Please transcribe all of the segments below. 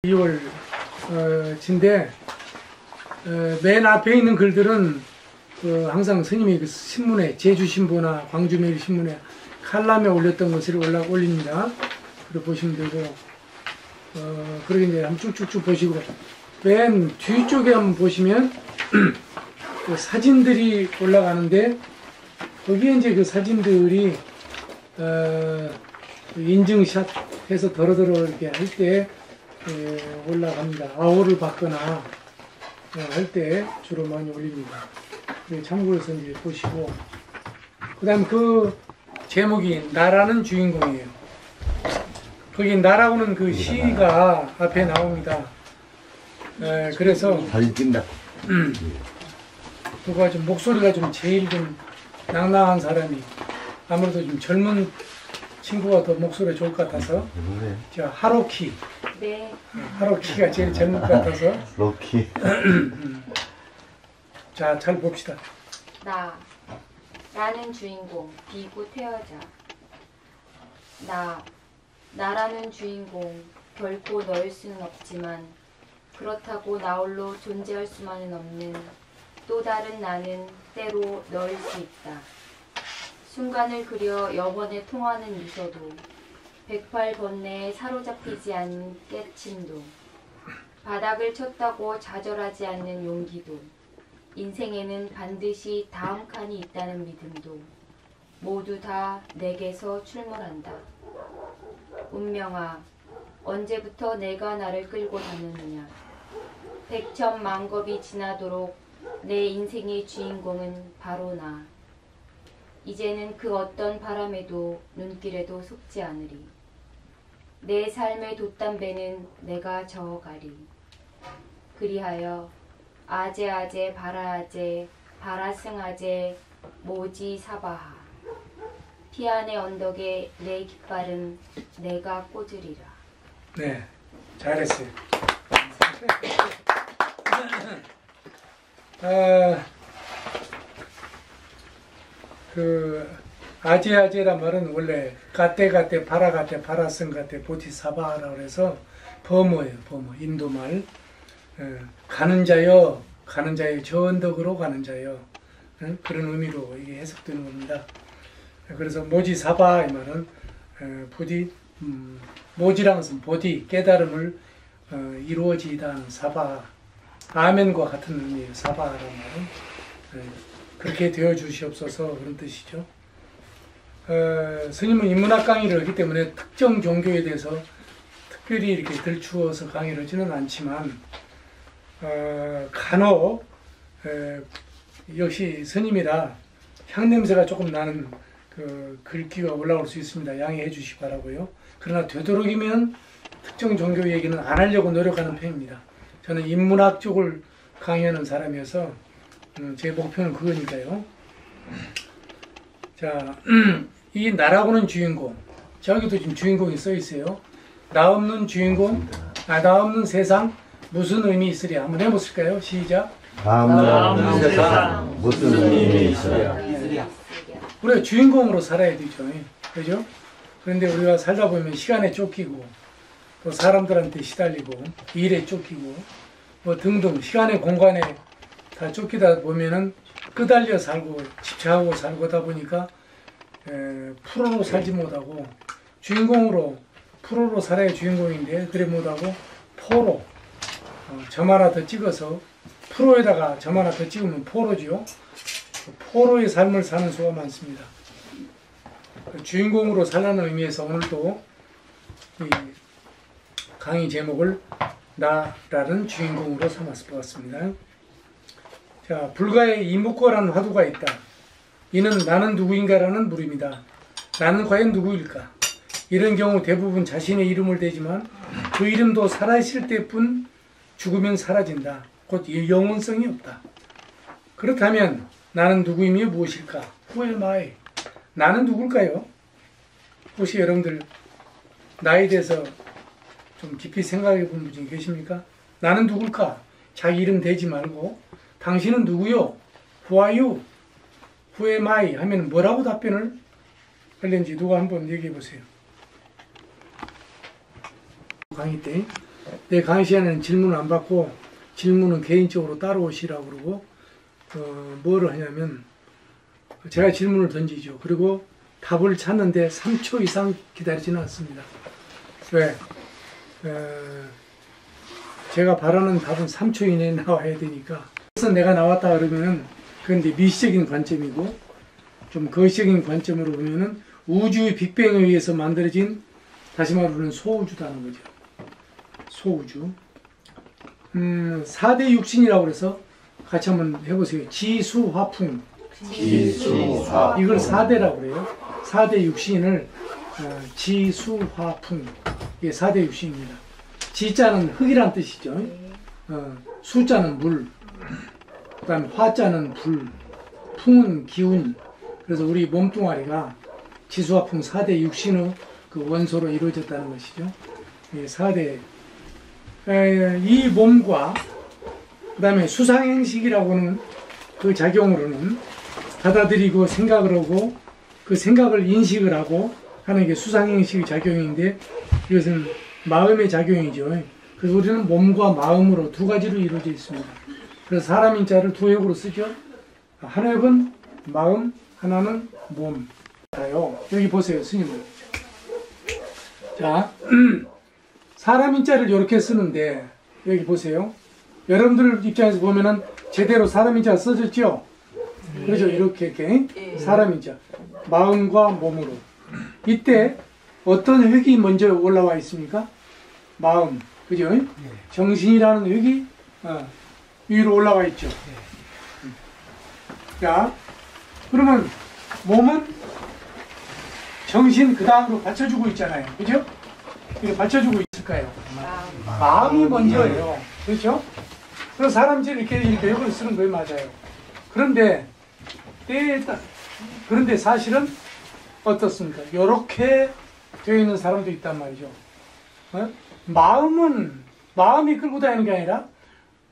2월 진데 맨 앞에 있는 글들은 항상 스님이 그 신문에 제주신보나 광주매일신문에 칼럼에 올렸던 것을 올립니다. 그리고 보시면 되고 그렇게 이제 한번 쭉쭉쭉 보시고 맨 뒤쪽에 한번 보시면 그 사진들이 올라가는데 거기에 이제 그 사진들이 인증샷 해서 더러더러 이렇게 할 때 올라갑니다. 아호를 받거나 할 때 주로 많이 올립니다. 참고해서 이제 보시고 그 다음 그 제목이 나라는 주인공이에요. 거기 나라고는 그 시가 앞에 나옵니다. 그래서 사진 찍나? 그거 좀 목소리가 좀 제일 좀 낭낭한 사람이 아무래도 좀 젊은 친구가 더 목소리가 좋을 것 같아서 저 하로키. 네. 하로키가 제일 젊을 것 같아서. 로키. 자, 잘 봅시다. 나는 주인공, 비고 태어자. 나라는 주인공, 결코 너일 수는 없지만 그렇다고 나홀로 존재할 수만은 없는 또 다른 나는 때로 너일 수 있다. 순간을 그려 영원에 통하는 미소도 108번뇌에 사로잡히지 않은 깨침도 바닥을 쳤다고 좌절하지 않는 용기도 인생에는 반드시 다음 칸이 있다는 믿음도 모두 다 내게서 출몰한다. 운명아, 언제부터 내가 나를 끌고 다녔느냐. 백천만겁이 지나도록 내 인생의 주인공은 바로 나. 이제는 그 어떤 바람에도 눈길에도 속지 않으리. 내 삶의 돛담배는 내가 저어가리. 그리하여 아제아제 바라아제 바라승아제 모지사바하. 피안의 언덕에 내 깃발은 내가 꽂으리라. 네, 잘했어요. 그 아제아제란 말은 원래 가떼가떼 바라가떼 바라승가떼 보티사바라고 해서 범어예요. 범어. 인도말. 가는 자여 저 언덕으로 가는 자여, 그런 의미로 이게 해석되는 겁니다. 그래서 모지사바 이 말은 부디 모지랑 보디 깨달음을 이루어지다 하는 사바, 아멘과 같은 의미예요. 사바라는 말은 그렇게 되어 주시옵소서 그런 뜻이죠. 스님은 인문학 강의를 하기 때문에 특정 종교에 대해서 특별히 이렇게 들추어서 강의를 하지는 않지만 간혹 역시 스님이라 향냄새가 조금 나는 그 글귀가 올라올 수 있습니다. 양해해 주시기 바라고요. 그러나 되도록이면 특정 종교 얘기는 안 하려고 노력하는 편입니다. 저는 인문학 쪽을 강의하는 사람이어서 제 목표는 그거니까요. 자, 이 나라고는 주인공. 저기도 지금 주인공이 써 있어요. 나 없는 주인공, 나 없는 세상 무슨 의미 있으랴? 한번 해보실까요? 시작. 나 없는 세상 무슨 의미 있으랴? 우리가 주인공으로 살아야 되죠. 그죠? 그런데 우리가 살다 보면 시간에 쫓기고 또 사람들한테 시달리고 일에 쫓기고 뭐 등등 시간에 공간에 다 쫓기다 보면은 끄달려 살고 집착하고 살고 하다 보니까 프로로 살지 못하고 주인공으로 프로로 살아야 주인공인데 그래 못하고 포로 점 하나 더 찍어서 프로에다가 점 하나 더 찍으면 포로죠. 포로의 삶을 사는 수가 많습니다. 주인공으로 살라는 의미에서 오늘도 이 강의 제목을 나라는 주인공으로 삼았을 것 같습니다. 자, 불가에 이묵거라는 화두가 있다. 이는 나는 누구인가라는 물음이다. 나는 과연 누구일까? 이런 경우 대부분 자신의 이름을 대지만 그 이름도 살아있을 때뿐 죽으면 사라진다. 곧 영혼성이 없다. 그렇다면 나는 누구이며 무엇일까? Who am I? 나는 누굴까요? 혹시 여러분들 나에 대해서 좀 깊이 생각해 본 분이 계십니까? 나는 누굴까? 자기 이름 대지 말고 당신은 누구요? Who are you? Who am I? 하면 뭐라고 답변을 할는지 누가 한번 얘기해 보세요. 강의 때 내 강의 시간에는 질문을 안 받고 질문은 개인적으로 따라오시라고 그러고 뭐를 하냐면 제가 질문을 던지죠. 그리고 답을 찾는데 3초 이상 기다리지는 않습니다. 왜? 제가 바라는 답은 3초 이내에 나와야 되니까. 그래서 내가 나왔다 그러면은 그건 이제 미시적인 관점이고 좀 거시적인 관점으로 보면은 우주의 빅뱅에 의해서 만들어진 다시 말하면 소우주다는 거죠. 소우주. 4대 육신이라고 그래서 같이 한번 해보세요. 지수화풍. 지수화풍. 이걸 4대라고 그래요. 4대 육신을 지수화풍. 이게 4대 육신입니다. 지자는 흙이란 뜻이죠. 수자는 물. 그 다음에 화자는 불. 풍은 기운. 그래서 우리 몸뚱아리가 지수화풍 4대 육신의 그 원소로 이루어졌다는 것이죠. 이 4대. 이 몸과 그 다음에 수상행식이라고 하는 그 작용으로는 받아들이고 생각을 하고 그 생각을 인식을 하고 하는 게 수상행식의 작용인데 이것은 마음의 작용이죠. 그래서 우리는 몸과 마음으로 두 가지로 이루어져 있습니다. 그래서 사람 인자를 두 획으로 쓰죠. 한 획은 마음, 하나는 몸. 여기 보세요, 스님들. 자, 사람 인자를 이렇게 쓰는데 여기 보세요. 여러분들 입장에서 보면은 제대로 사람 인자가 써졌죠? 그렇죠? 이렇게 사람 인자. 마음과 몸으로. 이때 어떤 획이 먼저 올라와 있습니까? 마음. 그죠? 정신이라는 획이 위로 올라와 있죠. 자, 그러면 몸은 정신 그 다음으로 받쳐주고 있잖아요. 그죠? 이렇게 받쳐주고 있을까요? 마음이 먼저예요. 그렇죠? 그래서 사람들이 이렇게 역을 쓰는 거예요. 맞아요. 그런데 그런데 사실은 어떻습니까? 이렇게 되어 있는 사람도 있단 말이죠. 마음이 끌고 다니는 게 아니라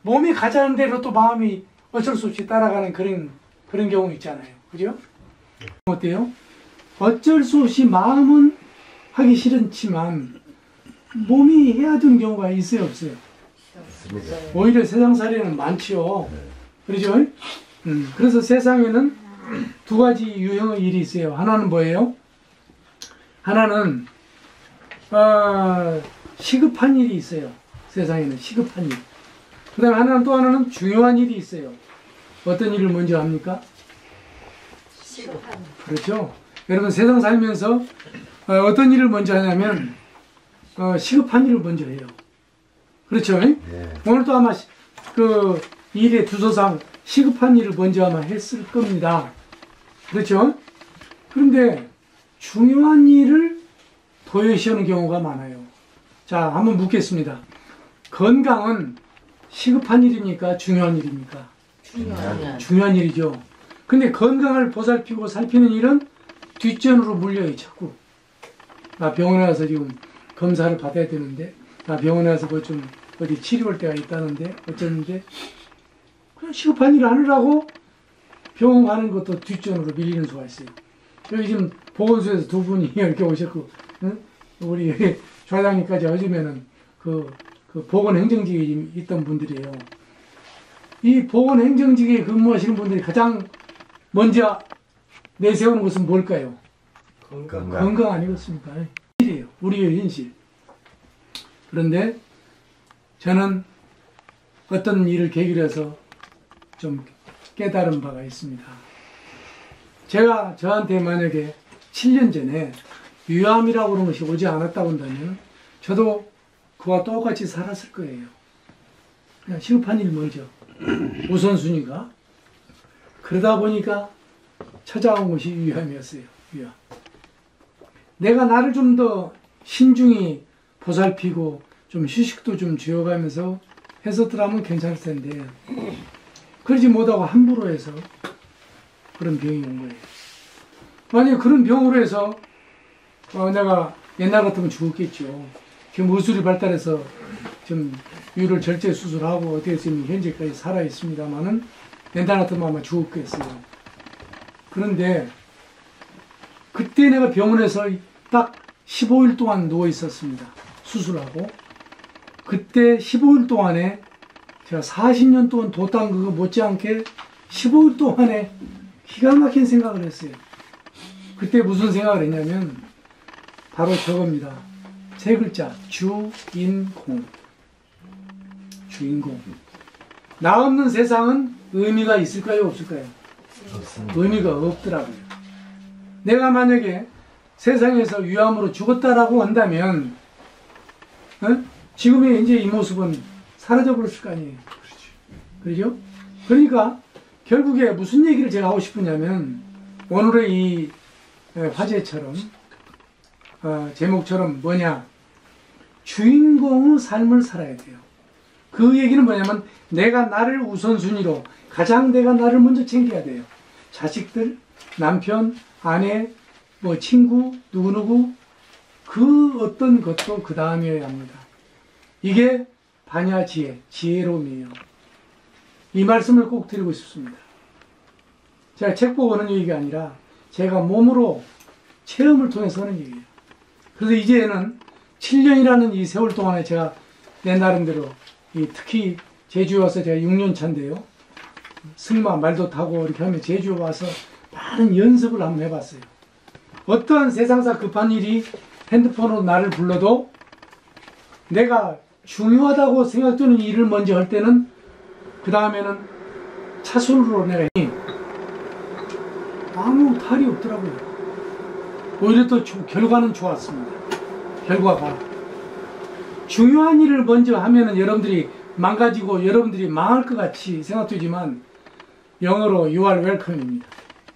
몸이 가자는 대로 또 마음이 어쩔 수 없이 따라가는 그런 경우 있잖아요. 그죠? 어때요? 어쩔 수 없이 마음은 하기 싫지만 몸이 해야 되는 경우가 있어요, 없어요? 오히려 세상살이는 많죠. 그렇죠? 그래서 세상에는 두 가지 유형의 일이 있어요. 하나는 뭐예요? 하나는 시급한 일이 있어요. 세상에는 시급한 일. 그 다음에 또 하나는 중요한 일이 있어요. 어떤 일을 먼저 합니까? 시급한. 그렇죠. 여러분 세상 살면서 어떤 일을 먼저 하냐면 시급한 일을 먼저 해요. 그렇죠? 네. 오늘도 아마 그 일의 두서상 시급한 일을 먼저 아마 했을 겁니다. 그렇죠? 그런데 중요한 일을 도외시하는 경우가 많아요. 자, 한번 묻겠습니다. 건강은 시급한 일입니까? 중요한 일입니까? 중요한 일이죠. 근데 건강을 보살피고 살피는 일은 뒷전으로 물려요, 자꾸. 병원에 가서 지금 검사를 받아야 되는데, 병원에 가서 뭐 좀 어디 치료할 때가 있다는데, 어쩌는데, 그냥 시급한 일을 하느라고 병원 가는 것도 뒷전으로 밀리는 수가 있어요. 여기 지금 보건소에서 두 분이 이렇게 오셨고, 응? 우리 좌장님까지 어제면은 그 보건행정직에 있던 분들이에요. 이 보건행정직에 근무하시는 분들이 가장 먼저 내세우는 것은 뭘까요? 건강 아니겠습니까? 현실이에요. 우리의 현실. 그런데 저는 어떤 일을 계기로 해서 좀 깨달은 바가 있습니다. 제가 저한테 만약에 7년 전에 유암이라고 하는 것이 오지 않았다고 한다면 저도 그와 똑같이 살았을 거예요. 그냥 시급한 일 먼저. 우선순위가. 그러다 보니까 찾아온 것이 위암이었어요. 위암. 내가 나를 좀 더 신중히 보살피고 좀 휴식도 좀 쥐어가면서 했었더라면 괜찮을 텐데 그러지 못하고 함부로 해서 그런 병이 온 거예요. 만약에 그런 병으로 해서 내가 옛날 같으면 죽었겠죠. 지금 의술이 발달해서 좀 유를 절제 수술하고 어떻게 지금 현재까지 살아 있습니다만은 옛날 같으면 아마 죽었겠어요. 그런데 그때 내가 병원에서 딱 15일 동안 누워 있었습니다. 수술하고 그때 15일 동안에 제가 40년 동안 도땅 그거 못지않게 15일 동안에 기가 막힌 생각을 했어요. 그때 무슨 생각을 했냐면 바로 저겁니다. 세 글자 주인공. 주인공. 나 없는 세상은 의미가 있을까요? 없을까요? 의미가 없더라고요. 내가 만약에 세상에서 위암으로 죽었다라고 한다면 지금의 이제 이 모습은 사라져버렸을 거 아니에요. 그렇죠? 그러니까 결국에 무슨 얘기를 제가 하고 싶으냐면 오늘의 이 화제처럼 제목처럼 뭐냐, 주인공의 삶을 살아야 돼요. 그 얘기는 뭐냐면 내가 나를 우선순위로 가장 내가 나를 먼저 챙겨야 돼요. 자식들, 남편, 아내, 뭐 친구, 누구누구 그 어떤 것도 그 다음이어야 합니다. 이게 반야지혜, 지혜로움이에요. 이 말씀을 꼭 드리고 싶습니다. 제가 책 보고 하는 얘기가 아니라 제가 몸으로 체험을 통해서 하는 얘기예요. 그래서 이제는 7년이라는 이 세월 동안에 제가 내 나름대로 특히 제주에 와서 제가 6년 차인데요. 승마 말도 타고 이렇게 하면 제주에 와서 많은 연습을 한번 해봤어요. 어떠한 세상사 급한 일이 핸드폰으로 나를 불러도 내가 중요하다고 생각되는 일을 먼저 할 때는 그 다음에는 차순으로 내가 아무 탈이 없더라고요. 오히려 또 결과는 좋았습니다. 결과가 중요한 일을 먼저 하면은 여러분들이 망가지고 여러분들이 망할 것 같이 생각되지만 영어로 You are welcome입니다.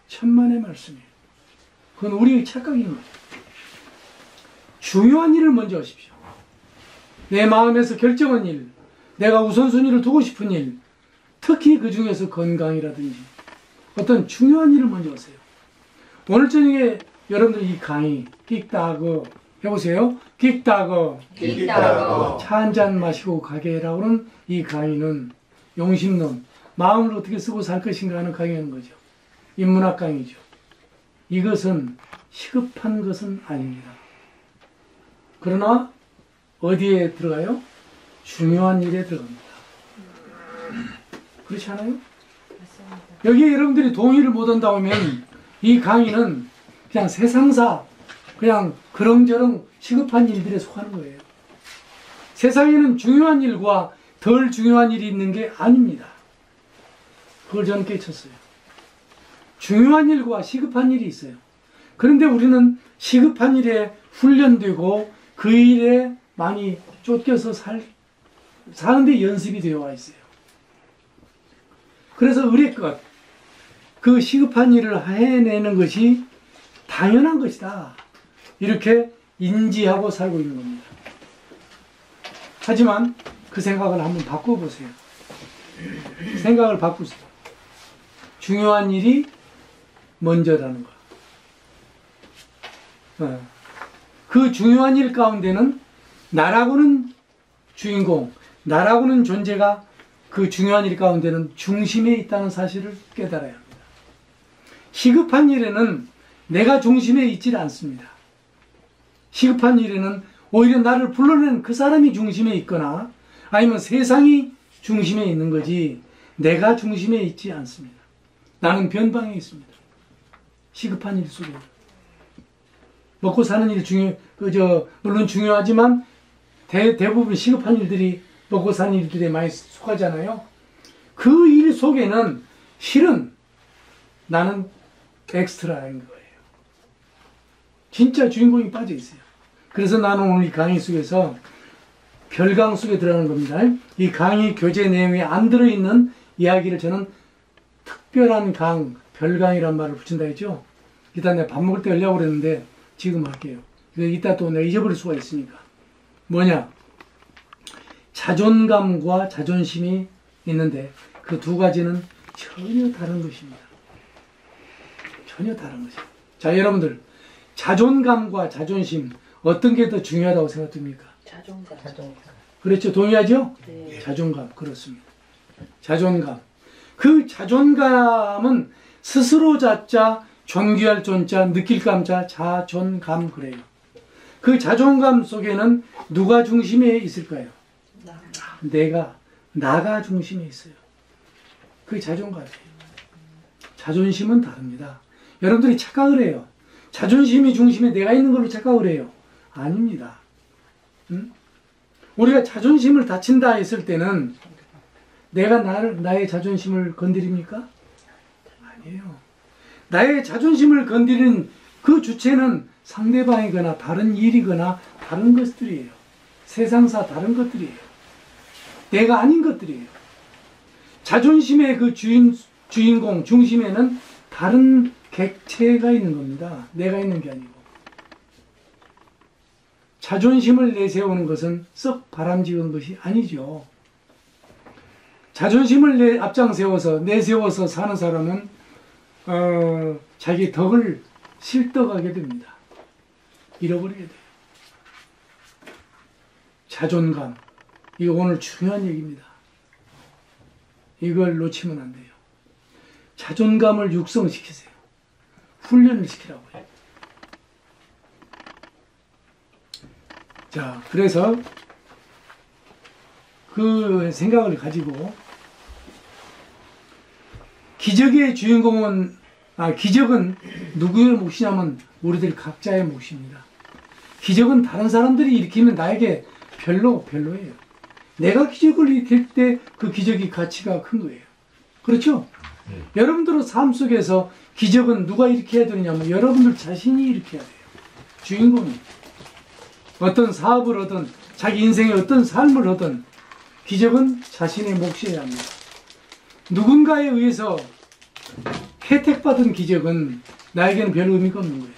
천만의 말씀이에요. 그건 우리의 착각인 거예요. 중요한 일을 먼저 하십시오. 내 마음에서 결정한 일, 내가 우선순위를 두고 싶은 일, 특히 그 중에서 건강이라든지 어떤 중요한 일을 먼저 하세요. 오늘 저녁에 여러분들 이 강의 끽다거 해보세요. 끽다거 차 한잔 마시고 가게라고 하는 이 강의는 용심론, 마음을 어떻게 쓰고 살 것인가 하는 강의하는 거죠. 인문학 강의죠. 이것은 시급한 것은 아닙니다. 그러나 어디에 들어가요? 중요한 일에 들어갑니다. 그렇지 않아요? 여기에 여러분들이 동의를 못 한다고 하면 이 강의는 그냥 세상사, 그냥 그렁저렁 시급한 일들에 속하는 거예요. 세상에는 중요한 일과 덜 중요한 일이 있는 게 아닙니다. 그걸 저는 깨쳤어요. 중요한 일과 시급한 일이 있어요. 그런데 우리는 시급한 일에 훈련되고 그 일에 많이 쫓겨서 사는데 연습이 되어 와 있어요. 그래서 의례껏 그 시급한 일을 해내는 것이 당연한 것이다. 이렇게 인지하고 살고 있는 겁니다. 하지만 그 생각을 한번 바꿔보세요. 생각을 바꾸세요. 중요한 일이 먼저라는 거. 그 중요한 일 가운데는 나라고는 주인공, 나라고는 존재가 그 중요한 일 가운데는 중심에 있다는 사실을 깨달아야 합니다. 시급한 일에는 내가 중심에 있지 않습니다. 시급한 일에는 오히려 나를 불러낸 그 사람이 중심에 있거나 아니면 세상이 중심에 있는 거지 내가 중심에 있지 않습니다. 나는 변방에 있습니다. 시급한 일 속에. 먹고 사는 일이 물론 중요하지만 대부분 시급한 일들이 먹고 사는 일들에 많이 속하잖아요. 그 일 속에는 실은 나는 엑스트라인 거예요. 진짜 주인공이 빠져 있어요. 그래서 나는 오늘 이 강의 속에서 별강 속에 들어가는 겁니다. 이 강의 교재 내용에 안 들어있는 이야기를 저는 특별한 강, 별강이란 말을 붙인다 했죠. 일단 내가 밥 먹을 때 하려고 그랬는데 지금 할게요. 이따 또 내가 잊어버릴 수가 있으니까. 뭐냐? 자존감과 자존심이 있는데 그 두 가지는 전혀 다른 것입니다. 전혀 다른 것이에요. 자, 여러분들 자존감과 자존심 어떤 게 더 중요하다고 생각됩니까? 자존감. 그렇죠. 동의하죠? 네. 자존감. 그렇습니다. 자존감. 그 자존감은 스스로 자자, 존귀할 존자, 느낄 감자, 자존감 그래요. 그 자존감 속에는 누가 중심에 있을까요? 나가 중심에 있어요. 그게 자존감이에요. 자존심은 다릅니다. 여러분들이 착각을 해요. 자존심이 중심에 내가 있는 걸로 착각을 해요. 아닙니다. 응? 우리가 자존심을 다친다 했을 때는 내가 나의 자존심을 건드립니까? 아니에요. 나의 자존심을 건드리는 그 주체는 상대방이거나 다른 일이거나 다른 것들이에요. 세상사 다른 것들이에요. 내가 아닌 것들이에요. 자존심의 그 주인공 중심에는 다른 객체가 있는 겁니다. 내가 있는 게 아니고. 자존심을 내세우는 것은 썩 바람직한 것이 아니죠. 자존심을 앞장세워서 내세워서 사는 사람은 자기 덕을 실덕하게 됩니다. 잃어버리게 돼요. 자존감, 이거 오늘 중요한 얘기입니다. 이걸 놓치면 안 돼요. 자존감을 육성시키세요. 훈련을 시키라고요. 자, 그래서 그 생각을 가지고 기적의 주인공은 기적은 누구의 몫이냐면 우리들 각자의 몫입니다. 기적은 다른 사람들이 일으키면 나에게 별로예요. 내가 기적을 일으킬 때 그 기적이 가치가 큰 거예요. 그렇죠? 여러분들의 삶 속에서 기적은 누가 일으켜야 되느냐면 여러분들 자신이 일으켜야 돼요. 주인공이. 어떤 사업을 하든 자기 인생의 어떤 삶을 하든 기적은 자신의 몫이어야 합니다. 누군가에 의해서 혜택받은 기적은 나에게는 별 의미가 없는 거예요.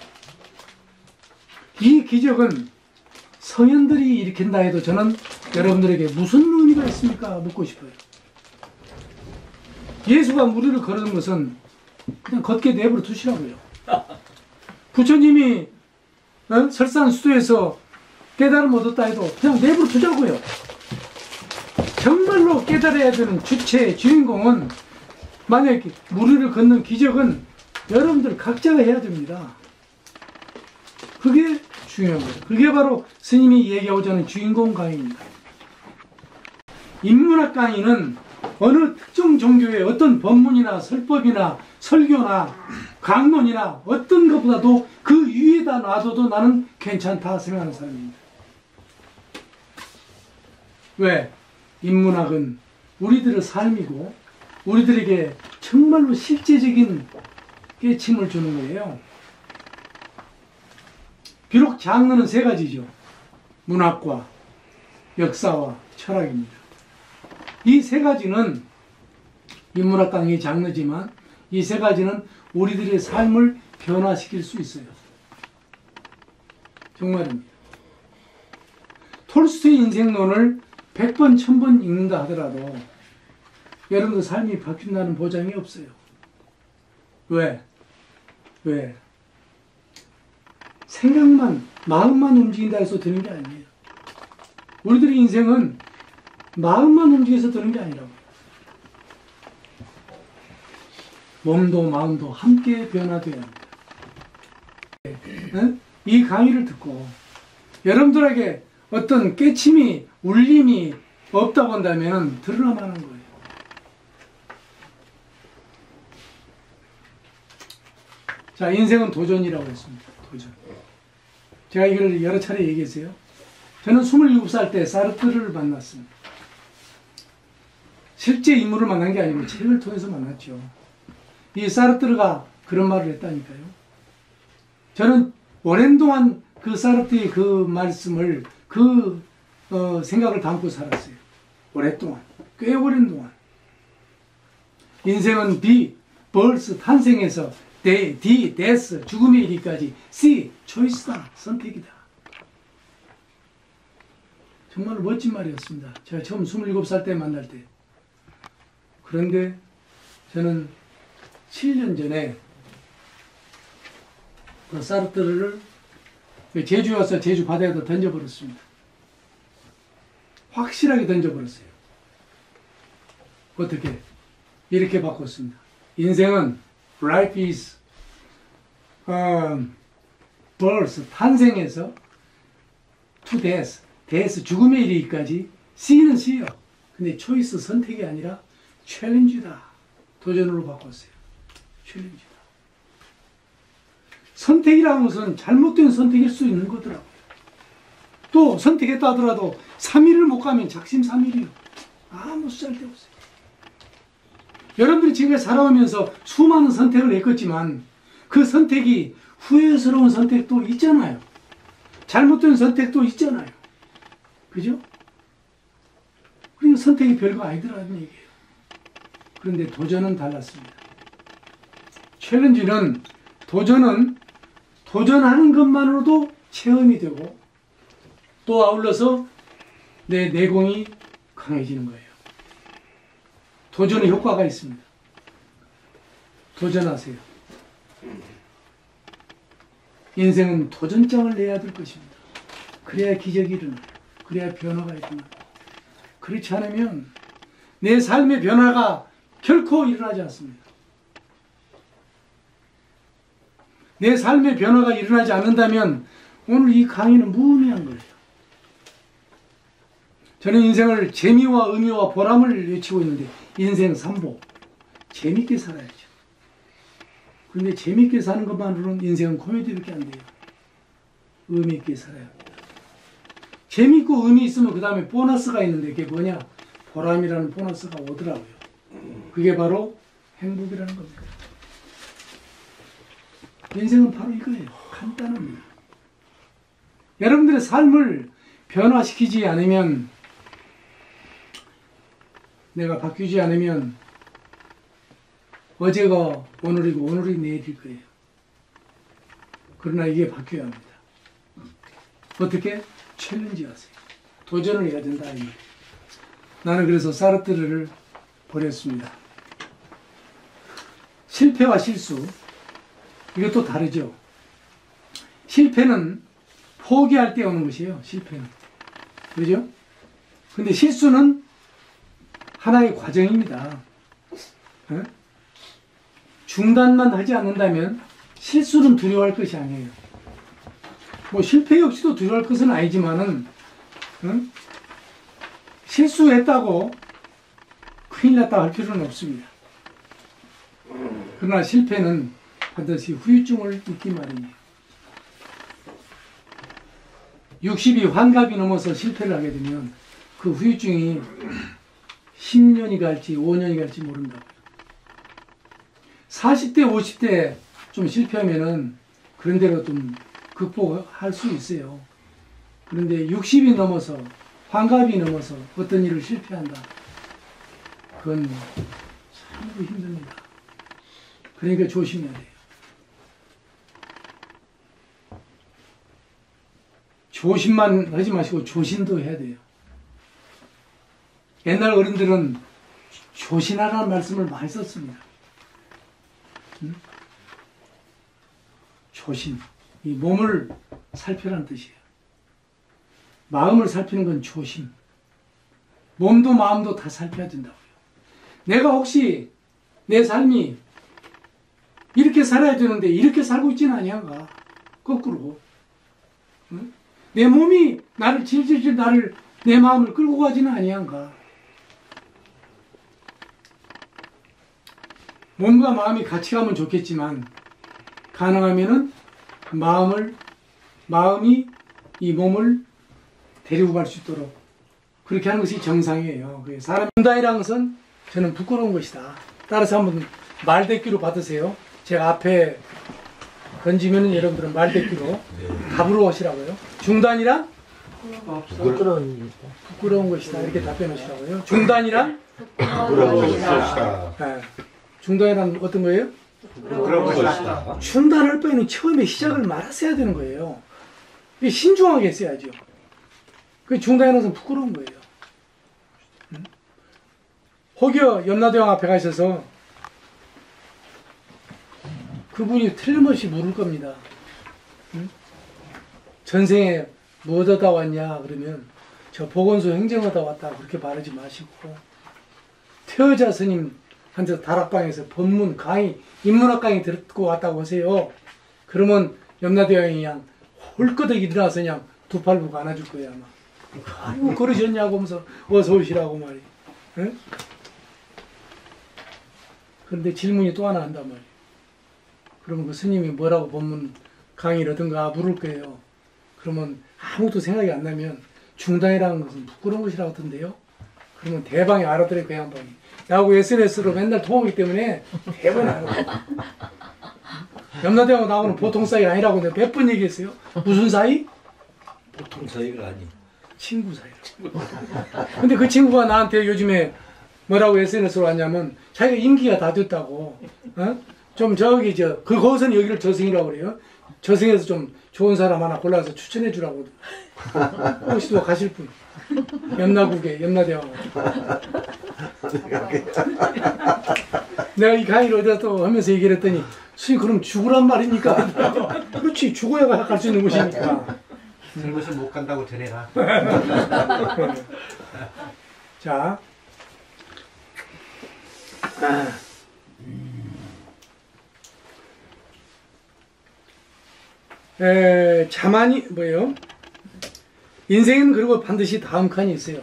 이 기적은 성현들이 일으킨다 해도 저는 여러분들에게 무슨 의미가 있습니까? 묻고 싶어요. 예수가 무리를 걸은 것은 그냥 걷게 내버려 두시라고요. 부처님이 설산수도에서 깨달음 얻었다 해도 그냥 내버려 두자고요. 정말로 깨달아야 되는 주체, 주인공은 만약에 무리를 걷는 기적은 여러분들 각자가 해야 됩니다. 그게 중요한 거예요. 그게 바로 스님이 얘기하고자 하는 주인공 강의입니다. 인문학 강의는 어느 특정 종교의 어떤 법문이나 설법이나 설교나 강론이나 어떤 것보다도 그 위에다 놔둬도 나는 괜찮다 생각하는 사람입니다. 왜? 인문학은 우리들의 삶이고 우리들에게 정말로 실제적인 깨침을 주는 거예요. 비록 장르는 세 가지죠. 문학과 역사와 철학입니다. 이 세 가지는 인문학 강의의 장르지만 이 세 가지는 우리들의 삶을 변화시킬 수 있어요. 정말입니다. 톨스토이 인생론을 100번, 1000번 읽는다 하더라도 여러분들 삶이 바뀐다는 보장이 없어요. 왜? 생각만, 마음만 움직인다 해서 되는 게 아니에요. 우리들의 인생은 마음만 움직여서 되는 게 아니라고. 몸도 마음도 함께 변화되어야 합니다. 이 강의를 듣고 여러분들에게 어떤 깨침이, 울림이 없다고 한다면 들으라만 하는 거예요. 자, 인생은 도전이라고 했습니다. 도전. 제가 이걸 여러 차례 얘기했어요. 저는 27살 때 사르트르를 만났습니다. 실제 인물을 만난 게 아니고 책을 통해서 만났죠. 이 사르트르가 그런 말을 했다니까요. 저는 오랜 동안 그 사르트르의 그 말씀을, 생각을 담고 살았어요. 오랫동안. 꽤 오랜 동안. 인생은 B, 벌스, 탄생에서 D, 데스, 죽음에 이르기까지 C, 초이스다, 선택이다. 정말 멋진 말이었습니다. 제가 처음 27살 때 만날 때. 그런데 저는 7년 전에 그 사르트르를 제주에 와서 제주 바다에다 던져버렸습니다. 확실하게 던져버렸어요. 어떻게? 이렇게 바꿨습니다. 인생은 Life is birth, 탄생에서 to death, death, 죽음에 이르기까지 C는 C요. 근데 초이스 선택이 아니라 챌린지다. 도전으로 바꿨어요. 챌린지다. 선택이라는 것은 잘못된 선택일 수 있는 거더라고요. 또 선택했다 하더라도 3일을 못 가면 작심삼일이요. 아무 쓸데없어요. 여러분들이 지금까지 살아오면서 수많은 선택을 했겠지만 그 선택이 후회스러운 선택도 있잖아요. 잘못된 선택도 있잖아요. 그죠? 그러니까 선택이 별거 아니더라는 얘기예요. 그런데 도전은 달랐습니다. 챌린지는 도전하는 것만으로도 체험이 되고 또 아울러서 내 내공이 강해지는 거예요. 도전의 효과가 있습니다. 도전하세요. 인생은 도전장을 내야 될 것입니다. 그래야 기적이 일어나요. 그래야 변화가 일어나요. 그렇지 않으면 내 삶의 변화가 결코 일어나지 않습니다. 내 삶의 변화가 일어나지 않는다면 오늘 이 강의는 무의미한 거예요. 저는 인생을 재미와 의미와 보람을 외치고 있는데 인생 3보 재밌게 살아야죠. 그런데 재밌게 사는 것만으로는 인생은 코미디밖에 안 돼요. 의미 있게 살아야 합니다. 재밌고 의미 있으면 그 다음에 보너스가 있는데 그게 뭐냐? 보람이라는 보너스가 오더라고요. 그게 바로 행복이라는 겁니다. 인생은 바로 이거예요. 간단합니다. 여러분들의 삶을 변화시키지 않으면, 내가 바뀌지 않으면 어제가 오늘이고 오늘이 내일일 거예요. 그러나 이게 바뀌어야 합니다. 어떻게? 챌린지 하세요. 도전을 해야 된다. 이 말이에요. 나는 그래서 사르트르를 버렸습니다. 실패와 실수, 이것도 다르죠. 실패는 포기할 때 오는 것이에요. 실패는. 그죠? 근데 실수는 하나의 과정입니다. 어? 중단만 하지 않는다면 실수는 두려워할 것이 아니에요. 뭐 실패 역시도 두려워할 것은 아니지만은 실수했다고 큰일 났다 할 필요는 없습니다. 그러나 실패는 반드시 후유증을 잊기 마련이에요. 60이 환갑이 넘어서 실패를 하게 되면 그 후유증이 10년이 갈지 5년이 갈지 모른다고요. 40대 50대 좀 실패하면은 그런 대로 좀 극복할 수 있어요. 그런데 60이 넘어서 환갑이 넘어서 어떤 일을 실패한다. 그건 참으로 힘듭니다. 그러니까 조심해야 돼요. 조심만 하지 마시고 조심도 해야 돼요. 옛날 어른들은 조심하라는 말씀을 많이 썼습니다. 조심. 이 몸을 살펴라는 뜻이에요. 마음을 살피는 건 조심. 몸도 마음도 다 살펴야 된다고요. 내가 혹시 내 삶이 이렇게 살아야 되는데 이렇게 살고 있지는 아니한가? 거꾸로. 응? 내 몸이 나를 질질질 내 마음을 끌고 가지는 아니한가? 몸과 마음이 같이 가면 좋겠지만 가능하면은 마음이 이 몸을 데리고 갈 수 있도록 그렇게 하는 것이 정상이에요. 사람 중단이라는 것은 저는 부끄러운 것이다. 따라서 한번 말대꾸로 받으세요. 제가 앞에 던지면은 여러분들은 말대꾸로 답으로 하시라고요. 중단이란? 부끄러운 것이다. 이렇게 답변하시라고요. 중단이란? 부끄러운 것이다. 네. 중단이란 어떤 거예요? 부끄러운 것이다. 중단할 바에는 처음에 시작을 말았어야 되는 거예요. 신중하게 했어야죠. 그 중단이라는 것은 부끄러운 거예요. 혹여 염라대왕 앞에 가셔서 그분이 틀림없이 물을 겁니다. 전생에 뭐 얻어다 왔냐 그러면 저 보건소 행정하다 왔다 그렇게 말하지 마시고 태어자 스님한테 다락방에서 법문 강의 인문학 강의 듣고 왔다고 하세요. 그러면 염라대왕이 그냥 홀끄덕 일어나서 그냥 두 팔 보고 안아줄 거예요 아마. 아이고 그러셨냐고 하면서 어서 오시라고 말이에요. 응? 그런데 질문이 또 하나 한단 말이에요. 그러면 그 스님이 뭐라고 법문 강의를 하든가 물을 거예요. 그러면 아무것도 생각이 안 나면 중단이라는 것은 부끄러운 것이라고 하던데요. 그러면 대방에 알아들어요, 그 양반이. 나하고 SNS로 맨날 통하기 때문에 대번에 알아들어요. 염라대왕하고 나하고는 보통 사이가 아니라고 내가 몇 번 얘기했어요. 무슨 사이? 보통 사이가 아니. 친구 사이라고. 근데 그 친구가 나한테 요즘에 뭐라고 SNS로 왔냐면 자기가 임기가 다 됐다고. 어? 좀 저기 거기서는 여기를 저승이라고 그래요. 저승에서 좀 좋은 사람 하나 골라서 추천해 주라고. 혹시 또 가실 분. 염라국에 염라대왕. 내가 이 강의를 어디다 또 하면서 얘기를 했더니 스님 그럼 죽으란 말입니까? 그렇지, 죽어야 갈 수 있는 곳이니까. 그것을 못 간다고 전해라. 자, 자만이 뭐예요? 인생은 그리고 반드시 다음 칸이 있어요.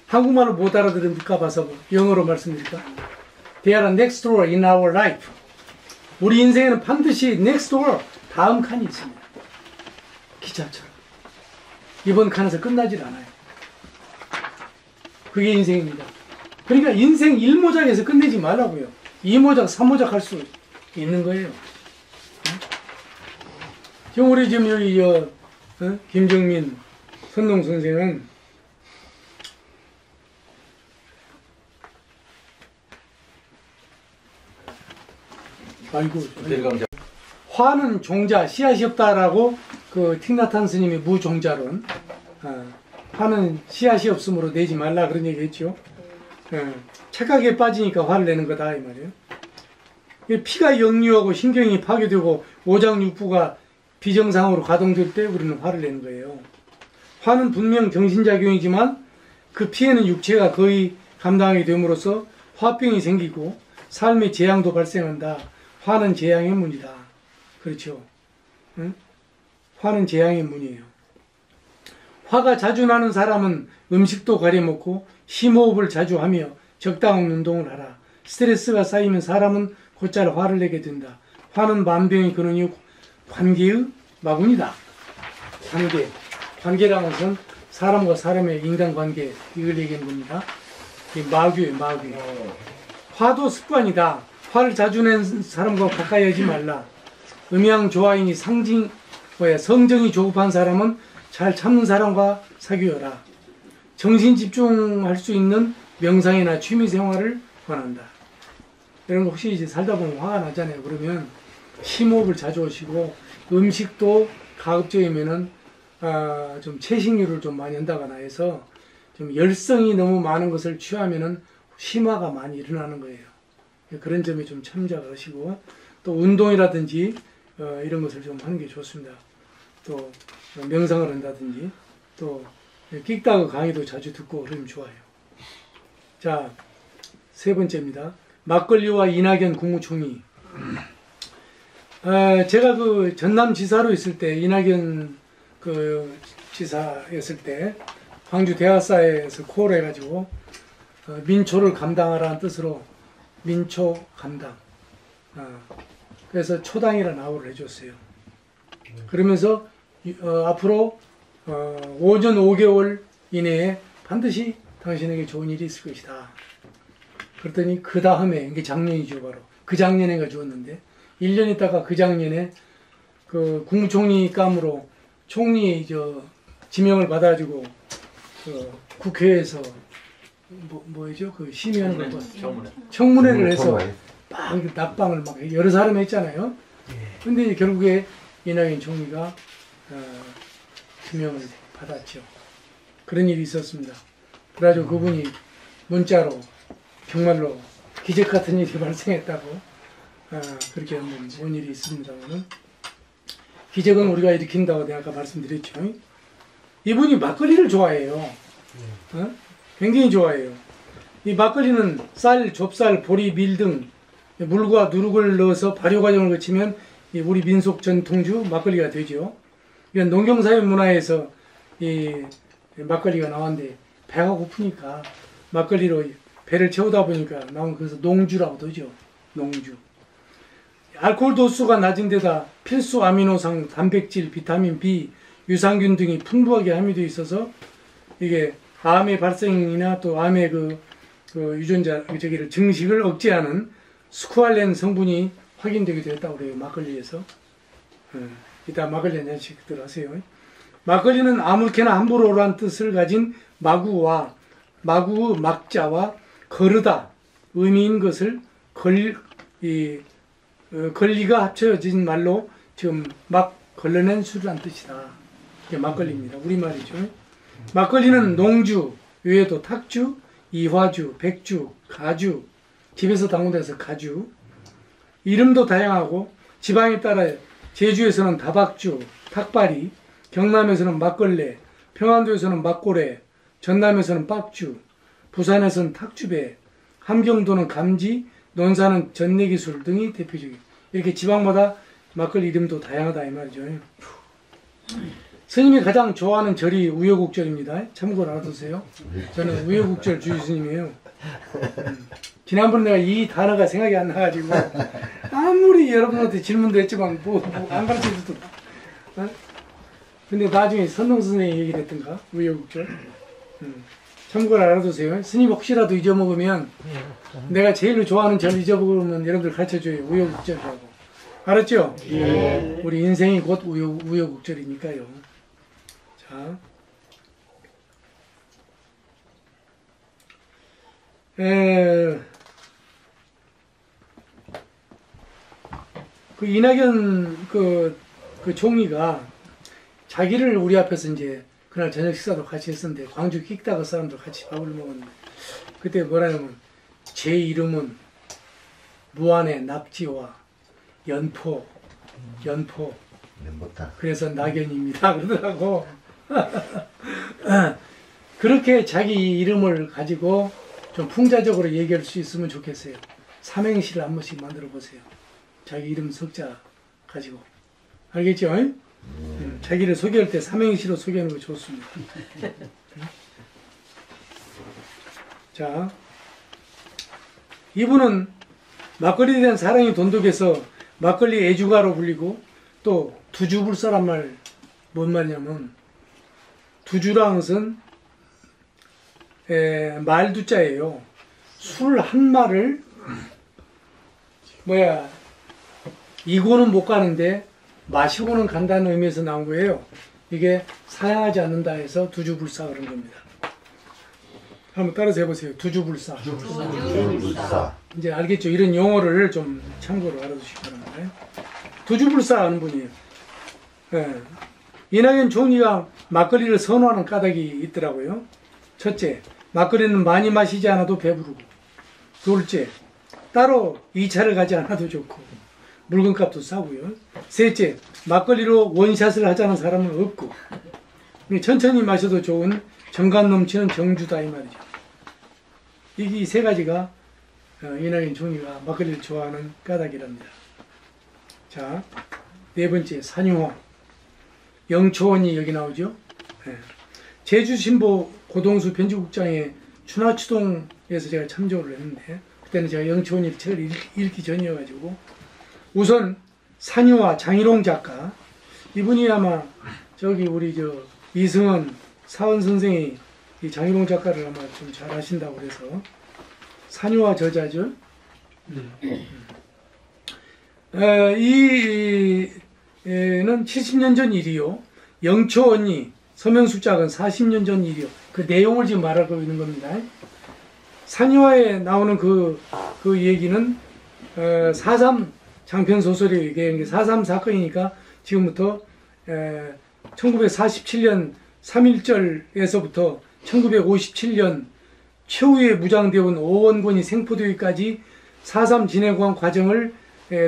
한국말을 못 알아들을까 봐서 영어로 말씀드릴까? There are next door in our life. 우리 인생에는 반드시 next door, 다음 칸이 있습니다. 기차처럼. 이번 칸에서 끝나질 않아요. 그게 인생입니다. 그러니까 인생 1모작에서 끝내지 말라고요. 2모작, 3모작 할 수 있는 거예요. 지금 우리 지금 여기 김정민 선동 선생은 아이고, 화는 종자, 씨앗이 없다라고 그 틱나탄 스님이 무종자론, 화는 씨앗이 없으므로 내지 말라 그런 얘기 했죠. 착각에 빠지니까 화를 내는 거다 이 말이에요. 피가 역류하고 신경이 파괴되고 오장육부가 비정상으로 가동될 때 우리는 화를 내는 거예요. 화는 분명 정신작용이지만 그 피해는 육체가 거의 감당하게 됨으로써 화병이 생기고 삶의 재앙도 발생한다. 화는 재앙의 문이다. 그렇죠. 응? 화는 재앙의 문이에요. 화가 자주 나는 사람은 음식도 가려먹고 심호흡을 자주 하며 적당한 운동을 하라. 스트레스가 쌓이면 사람은 곧잘 화를 내게 된다. 화는 만병의 근원이 관계의 마군이다. 관계라는 것은 사람과 사람의 인간관계, 이걸 얘기하는 겁니다. 마귀예요, 마귀. 화도 습관이다. 화를 자주 낸 사람과 가까이 하지 말라. 음양조화인이 성정이 조급한 사람은 잘 참는 사람과 사귀어라. 정신 집중할 수 있는 명상이나 취미 생활을 권한다. 여러분 혹시 이제 살다 보면 화가 나잖아요. 그러면 심호흡을 자주 하시고 음식도 가급적이면은 좀 채식류를 좀 많이 한다거나 해서 좀 열성이 너무 많은 것을 취하면은 심화가 많이 일어나는 거예요. 그런 점에 좀 참작하시고 또 운동이라든지 이런 것을 좀 하는 게 좋습니다. 또 명상을 한다든지 또 끽다그 강의도 자주 듣고 그러면 좋아요. 자, 세 번째입니다. 막걸리와 이낙연 국무총리. 제가 그 전남지사로 있을 때, 이낙연 그 지사였을 때 광주 대학사에서 코를 해가지고 민초를 감당하라는 뜻으로 민초 감당. 그래서 초당이라는 아우를 해줬어요. 그러면서 앞으로 5년 5개월 이내에 반드시 당신에게 좋은 일이 있을 것이다. 그랬더니 그 다음에, 이게 작년이죠, 바로. 그 작년에가 주었는데, 1년 있다가 그 작년에 그 국무총리감으로 총리 지명을 받아가지고 국회에서 뭐죠? 그 심의하는 거 청문회를 해서 막 낙방을 막 여러 사람이 했잖아요. 근데 결국에 이낙연 총리가 지명을 받았죠. 그런 일이 있었습니다. 그래가지고 그분이 문자로 정말로 기적 같은 일이 발생했다고 그렇게 하는 좋은 일이 있습니다만 기적은 우리가 일으킨다고 내가 아까 말씀드렸죠. 이분이 막걸리를 좋아해요. 굉장히 좋아해요. 이 막걸리는 쌀, 좁쌀, 보리, 밀 등 물과 누룩을 넣어서 발효 과정을 거치면 우리 민속 전통주 막걸리가 되죠. 이건 농경사회 문화에서 이 막걸리가 나왔는데 배가 고프니까 막걸리로 배를 채우다 보니까 나온 그래서 농주라고도 하죠. 농주. 알코올 도수가 낮은 데다 필수 아미노산, 단백질, 비타민 B, 유산균 등이 풍부하게 함유되어 있어서 이게 암의 발생이나 또 암의 그 유전자 저기를 증식을 억제하는 스쿠알렌 성분이 확인되기도 했다고 그래요. 막걸리에서. 이따 막걸리 연식들 하세요. 막걸리는 아무렇게나 함부로 오라는 뜻을 가진 마구의 막자와 거르다 의미인 것을 걸리가 합쳐진 말로 지금 막 걸러낸 술이란 뜻이다. 이게 막걸리입니다. 우리말이죠. 막걸리는 농주 외에도 탁주, 이화주, 백주, 가주, 집에서 담근데서 가주, 이름도 다양하고 지방에 따라 제주에서는 다박주, 탁발이, 경남에서는 막걸레, 평안도에서는 막고래, 전남에서는 빡주, 부산에서는 탁주배, 함경도는 감지, 논산은 전내기술 등이 대표적이에요. 이렇게 지방마다 막걸리 이름도 다양하다 이 말이죠. 스님이 가장 좋아하는 절이 우여곡절입니다. 참고로 알아두세요. 저는 우여곡절 주의 스님이에요. 지난번에 내가 이 단어가 생각이 안 나가지고 아무리 여러분한테 질문도 했지만 안 가르쳐줘도 근데 나중에 선동 선생님이 얘기를 했던가 우여곡절. 참고로 알아두세요. 스님 혹시라도 잊어먹으면 내가 제일 좋아하는 절 잊어먹으면 여러분들 가르쳐줘요. 우여곡절이라고. 알았죠? 예. 우리 인생이 곧 우여곡절이니까요. 자, 그 이낙연 그 총리가 자기를 우리 앞에서 이제 그날 저녁 식사도 같이 했었는데 광주 끽다가 사람들 같이 밥을 먹었는데 그때 뭐라냐면 제 이름은 무안의 낙지와 연포 그래서 낙연입니다 그러더라고. 그렇게 자기 이름을 가지고 좀 풍자적으로 얘기할 수 있으면 좋겠어요. 삼행시를 한 번씩 만들어 보세요. 자기 이름 석자 가지고. 알겠죠? 자기를 소개할 때 삼행시로 소개하는 거 좋습니다. 자, 이분은 막걸리에 대한 사랑이 돈독해서 막걸리 애주가로 불리고 또 두주불사란 말 뭔 말이냐면 두주란 것은 말두자예요. 술 한 말을 이고는 못 가는데 마시고는 간다는 의미에서 나온 거예요. 이게 사양하지 않는다 해서 두주불사 그런 겁니다. 한번 따라서 해보세요. 두주불사. 이제 알겠죠? 이런 용어를 좀 참고로 알아두시기 바랍니다. 두주불사 하는 분이에요. 이낙연 총리가 막걸리를 선호하는 까닭이 있더라고요. 첫째, 막걸리는 많이 마시지 않아도 배부르고. 둘째, 따로 2차를 가지 않아도 좋고 물건값도 싸고요. 셋째, 막걸리로 원샷을 하자는 사람은 없고 천천히 마셔도 좋은 정감 넘치는 정주다 이 말이죠. 이 세 가지가 이낙연 총리가 막걸리를 좋아하는 까닭이랍니다. 자, 네 번째, 산유화. 영초원이 여기 나오죠. 제주신보 고동수 편집국장의 춘하추동에서 제가 참조를 했는데 그때는 제가 영초원이 책을 읽기 전이어가지고 우선 산유화 장일홍 작가, 이분이 아마 저기 우리 이승원 사원 선생이 이 장일홍 작가를 아마 좀 잘 아신다고 그래서 산유화 저자죠. 이는 70년 전 일이요. 영초 언니 서명숙작은 40년 전 일이요. 그 내용을 지금 말하고 있는 겁니다. 산유화에 나오는 그 얘기는 4.3 장편 소설이 이게 4.3 사건이니까 지금부터 1947년 3.1절에서부터 1957년 최후에 무장되어 온 오원권이 생포되기까지 4.3 진해관 과정을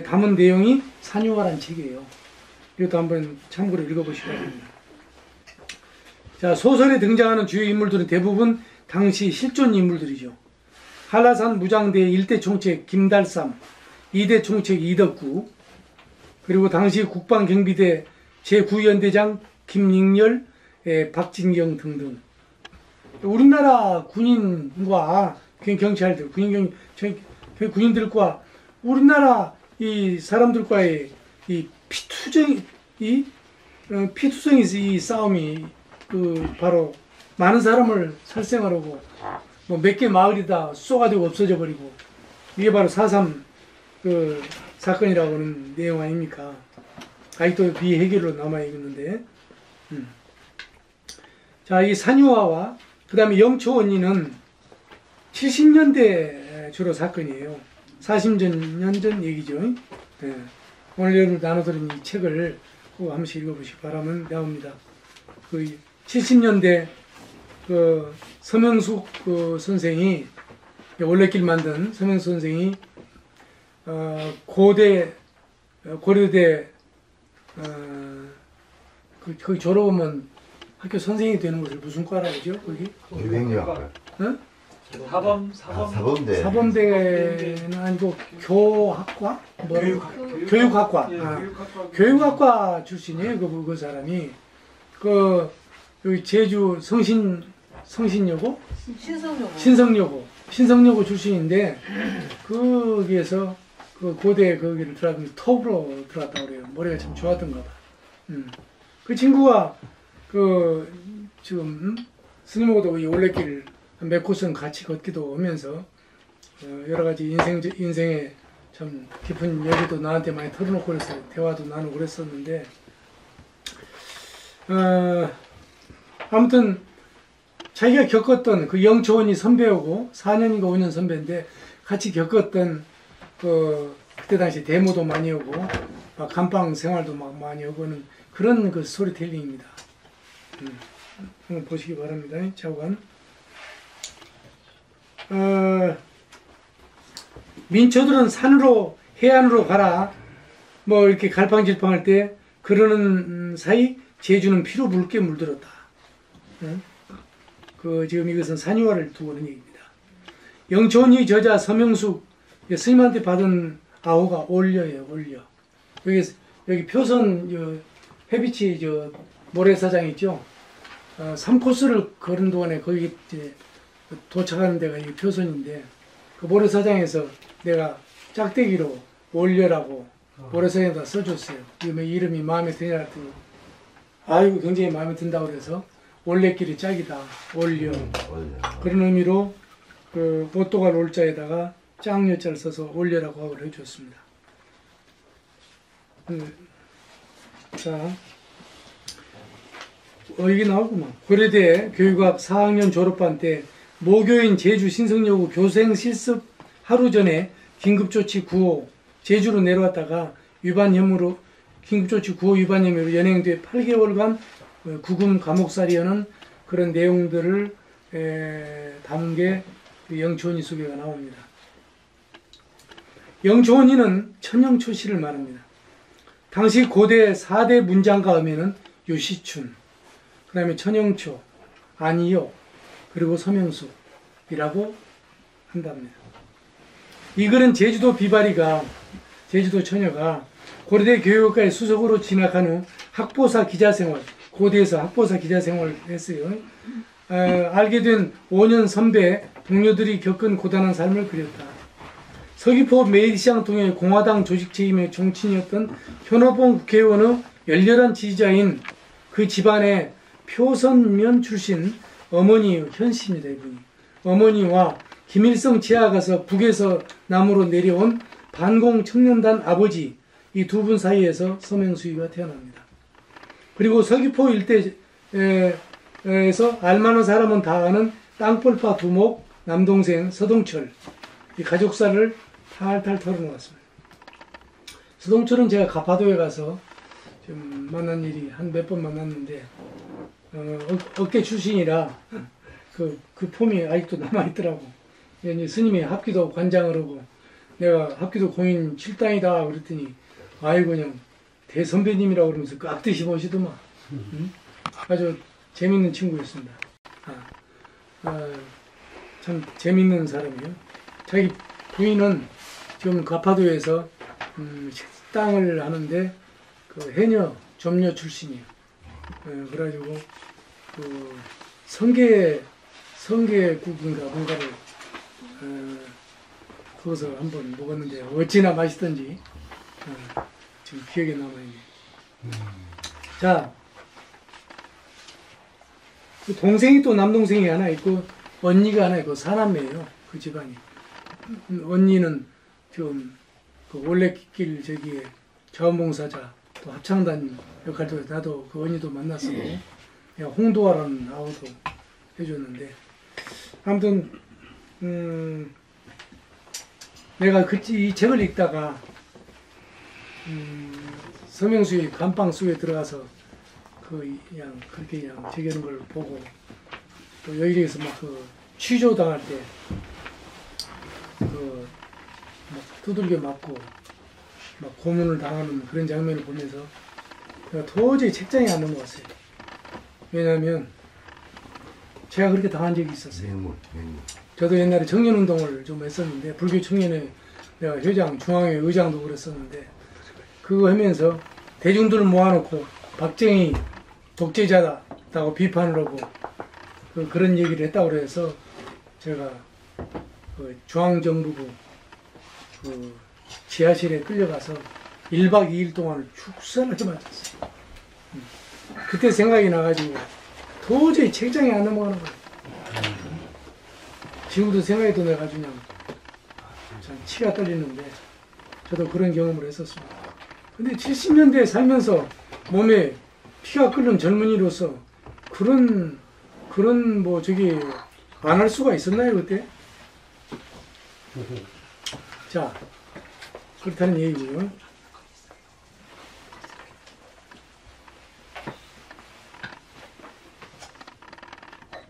담은 내용이 산유화라는 책이에요. 이것도 한번 참고로 읽어보시기 바랍니다. 자, 소설에 등장하는 주요 인물들은 대부분 당시 실존 인물들이죠. 한라산 무장대 1대 총책 김달삼, 2대 총책 이덕구, 그리고 당시 국방경비대 제9연대장 김익렬, 박진경 등등. 우리나라 군인과 경찰들, 군인들과 우리나라 이 사람들과의 이 피투성이 이 싸움이 바로 많은 사람을 살생하려고 뭐 몇 개 마을이 다 쏘가지고 없어져 버리고 이게 바로 4.3 사건이라고 하는 내용 아닙니까? 아직도 비해결로 남아있는데 자, 이 산유화와 그 다음에 영초원리는 70년대 주로 사건이에요. 40년 전 얘기죠. 네. 오늘 여러분 나눠드린 이 책을 꼭 한 번씩 읽어보시기 바라면 나옵니다. 70년대 서명숙 선생이 올레길 만든 서명숙 선생이 고려대 거기 졸업하면 학교 선생님이 되는 것을 무슨 과라고 하죠? 거기? 교육학과. 응? 사범대. 사범대는 아니고 교학과? 뭐? 교육학과. 교육학과 출신이에요. 그 사람이 여기 제주 성신여고? 신성여고 출신인데 거기에서 고대 거기를 들어가면 톱으로 들어갔다고 그래요. 머리가 참 좋았던가 봐. 그 친구가 지금 스님하고도 이 올레길 몇 곳은 같이 걷기도 하면서 여러 가지 인생에 참 깊은 얘기도 나한테 많이 털어놓고 그랬어요. 대화도 나누고 그랬었는데 아무튼 자기가 겪었던 그 영초원이 선배하고 4년인가 5년 선배인데 같이 겪었던 그때 당시 데모도 많이 오고 막 감방 생활도 막 많이 오고는 그런 그 스토리텔링입니다. 한번 보시기 바랍니다. 자관. 민초들은 산으로 해안으로 가라 뭐 이렇게 갈팡질팡할 때 그러는 사이 제주는 피로 붉게 물들었다. 지금 이것은 산유화를 두고 하는 얘기입니다. 영초원리 저자 서명숙 스님한테 받은 아호가 올려예요. 올려. 여기 표선 해비치 모래사장 있죠. 3코스를 걸은 동안에 거기 이제 도착하는 데가 이 표선인데 그 모래사장에서 내가 짝대기로 올려라고 모래사장에다 써줬어요. 이름이 마음에 드냐 했더니 아이고 굉장히 마음에 든다고 그래서 올레길이 짝이다. 올려. 그런 의미로 보또갈 올자에다가 짝여자를 써서 올려라고 하고 해줬습니다. 자, 이게 나오구만. 고려대 교육학 4학년 졸업반 때 모교인 제주 신성여고 교생 실습 하루 전에 긴급조치 9호 제주로 내려왔다가 긴급조치 9호 위반 혐의로 연행돼 8개월간 구금 감옥살이하는 그런 내용들을 담은 게 영초원리 소개가 나옵니다. 영초원리는 천영초씨를 말합니다. 당시 고대 4대 문장가 하면은 유시춘, 그 다음에 천영초, 안희옥, 그리고 서명숙이라고 한답니다. 이 글은 제주도 비바리가, 제주도 처녀가 고려대 교육학과에 수석으로 진학한 후 학보사 기자생활, 고대에서 학보사 기자생활을 했어요. 알게 된 5년 선배 동료들이 겪은 고단한 삶을 그렸다. 서귀포 매일시장 통해 공화당 조직 책임의 정치인이었던 현호봉 국회의원의 열렬한 지지자인 그 집안의 표선면 출신 어머니 현씨입니다. 이분이. 어머니와 김일성 지하 가서 북에서 남으로 내려온 반공 청년단 아버지 이 두 분 사이에서 서명수이가 태어납니다. 그리고 서귀포 일대에서 알만한 사람은 다 아는 땅벌파 두목 남동생 서동철 이 가족사를 탈탈 털어놓았습니다. 서동철은 제가 가파도에 가서 좀 만난 일이 한 몇 번 만났는데 어깨 출신이라 그 폼이 아직도 남아있더라고. 스님이 합기도 관장을 하고 내가 합기도 공인 7단이다 그랬더니 아이고 그냥 대선배님이라고 그러면서 깍듯이 보시더만. 아주 재밌는 친구였습니다. 참 재밌는 사람이에요. 자기 부인은 지금 가파도에서 식당을 하는데 그 해녀 점녀 출신이에요. 그래가지고 그 성게 성게국인가 뭔가를 거기서 한번 먹었는데 어찌나 맛있던지 지금 기억에 남아있네. 자, 그 동생이 또 남동생이 하나 있고 언니가 하나 있고 사남매예요. 그 집안이. 언니는 지금 그 올레길 저기에 자원봉사자 또 합창단 역할도 나도 그 언니도 만났었고 홍도아라는 아우도 해줬는데 아무튼 내가 이 책을 읽다가 서명수의 감방 속에 들어가서 그냥 그렇게 그냥 적여놓은 걸 보고 또 여기에서 막 그 취조 당할 때 그 막 두들겨 맞고 막 고문을 당하는 그런 장면을 보면서 내가 도저히 책장에 안 넘어갔어요. 왜냐하면 제가 그렇게 당한 적이 있었어요. 저도 옛날에 청년운동을 좀 했었는데 불교 청년회 내가 회장, 중앙회 의장도 그랬었는데 그거 하면서 대중들을 모아놓고 박정희 독재자다고 비판을 하고 그런 얘기를 했다고 그래서 제가 그 중앙정부부 그 지하실에 끌려가서 1박 2일 동안 축사를 맞았어요. 그때 생각이 나가지고 도저히 책장에 안 넘어가는 거예요. 지금도 생각이 나가지고 그냥 참 치가 떨리는데 저도 그런 경험을 했었습니다. 근데 70년대에 살면서 몸에 피가 끓는 젊은이로서 그런 뭐 저기 안 할 수가 있었나요 그때? 자, 그렇다는 얘기고요.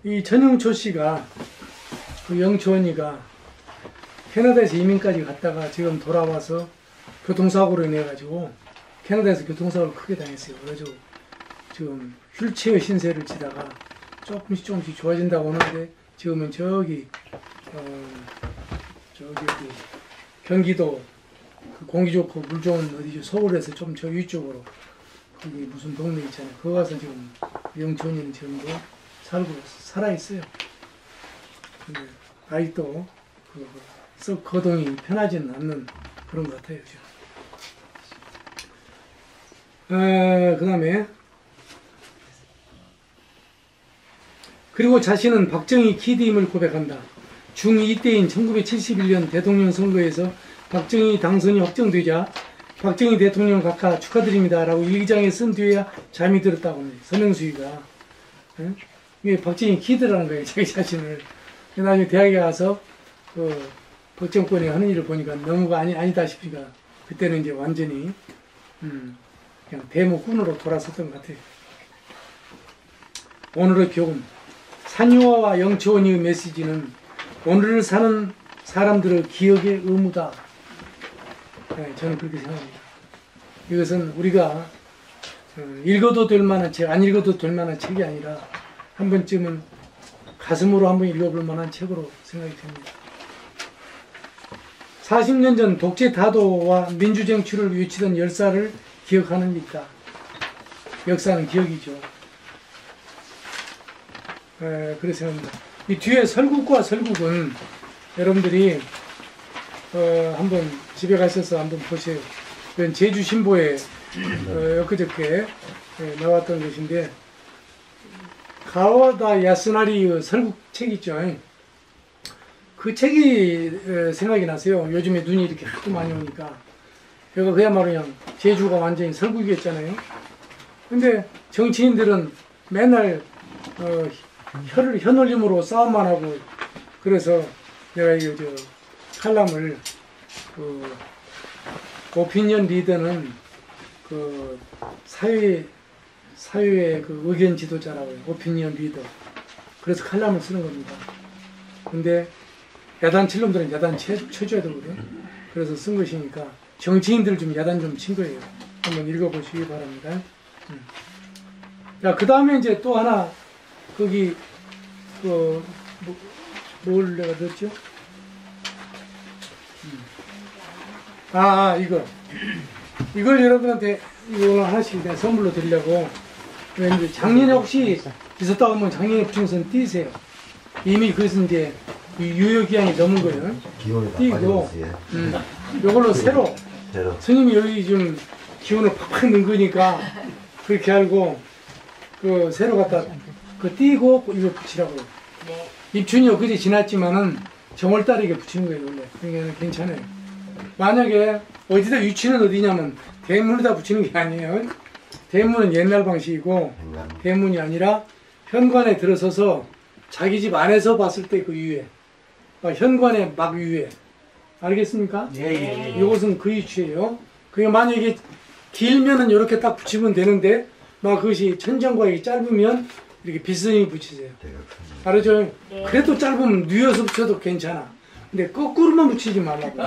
이 전영초 씨가 그 영초 언니가 캐나다에서 이민까지 갔다가 지금 돌아와서 교통사고로 인해 가지고 캐나다에서 교통사고를 크게 당했어요. 그래가지고 지금 휠체어 신세를 지다가 조금씩 좋아진다고 하는데 지금은 저기 경기도 그 공기 좋고 물 좋은 어디죠? 서울에서 좀 저 위쪽으로 거기 무슨 동네 있잖아요. 거기 가서 지금 영촌이는 지금도 살아 있어요. 근데 아직도 썩 거동이 편하지는 않는 그런 것 같아요. 그 다음에 그리고 자신은 박정희 키드임을 고백한다. 중2 때인 1971년 대통령 선거에서 박정희 당선이 확정되자 박정희 대통령 각하 축하드립니다 라고 일기장에 쓴 뒤에야 잠이 들었다고 합니다. 서명수이가. 이게 박정희 키드라는 거예요. 자기 자신을. 나중에 대학에 가서 그 박정권이 하는 일을 보니까 너무가 아니다 싶으니까 그때는 이제 완전히 그냥 대모꾼으로 돌아섰던 것 같아요. 오늘의 교훈. 산유화와 영초원의 메시지는 오늘을 사는 사람들의 기억의 의무다. 네, 저는 그렇게 생각합니다. 이것은 우리가 읽어도 될 만한 책, 안 읽어도 될 만한 책이 아니라 한 번쯤은 가슴으로 한번 읽어볼 만한 책으로 생각이 됩니다. 40년 전 독재 타도와 민주쟁취를 외치던 열사를 기억하는 일이다. 역사는 기억이죠. 그렇게 생각합니다. 이 뒤에 설국과 설국은 여러분들이 한번 집에 가셔서 한번 보세요. 이건 제주신보에 엊그저께 나왔던 것인데 가와다 야스나리 설국 책 있죠. 그 책이 생각이 나세요. 요즘에 눈이 이렇게 하도 많이 오니까. 여기가 그야말로 그냥 제주가 완전히 설국이었잖아요. 근데 정치인들은 맨날 혀놀림으로 싸움만 하고 그래서 내가 이 칼럼을 오피니언 리더는 그 사회의 그 의견 지도자라고 해요. 오피니언 리더. 그래서 칼럼을 쓰는 겁니다. 근데 야단 칠 놈들은 야단 쳐줘야 되거든요. 그래서 쓴 것이니까 정치인들 좀 야단 좀 친 거예요. 한번 읽어보시기 바랍니다. 자, 그 다음에 이제 또 하나 거기 뭘 내가 넣었죠? 이걸 여러분한테 이거 하나씩 내가 선물로 드리려고. 왠지 작년에 혹시 있었다고 하면 작년에 붙여서 띄세요. 이미 그것은 이제 유효기한이 넘은 거예요. 기운이 다 띄고, 빠지고 있어요. 요걸로 새로 새로. 스님이 여기 좀 기운을 팍팍 넣은 거니까 그렇게 알고 그 새로 갖다 그 띄고 이거 붙이라고요. 네. 입춘이 엊그제 지났지만은 정월달에 이게 붙이는 거예요 원래. 그러니까 괜찮아요. 만약에 어디다 위치는 어디냐면 대문에다 붙이는 게 아니에요. 대문은 옛날 방식이고 대문이 아니라 현관에 들어서서 자기 집 안에서 봤을 때 그 위에 현관에 막 위에 알겠습니까? 예. 이것은 그 위치예요. 그게 만약에 길면은 이렇게 딱 붙이면 되는데 막 그것이 천정과역이 짧으면 이렇게 비스듬히 붙이세요. 알았죠? 네. 그래도 짧으면 뉘어서 붙여도 괜찮아. 근데 거꾸로만 붙이지 말라고.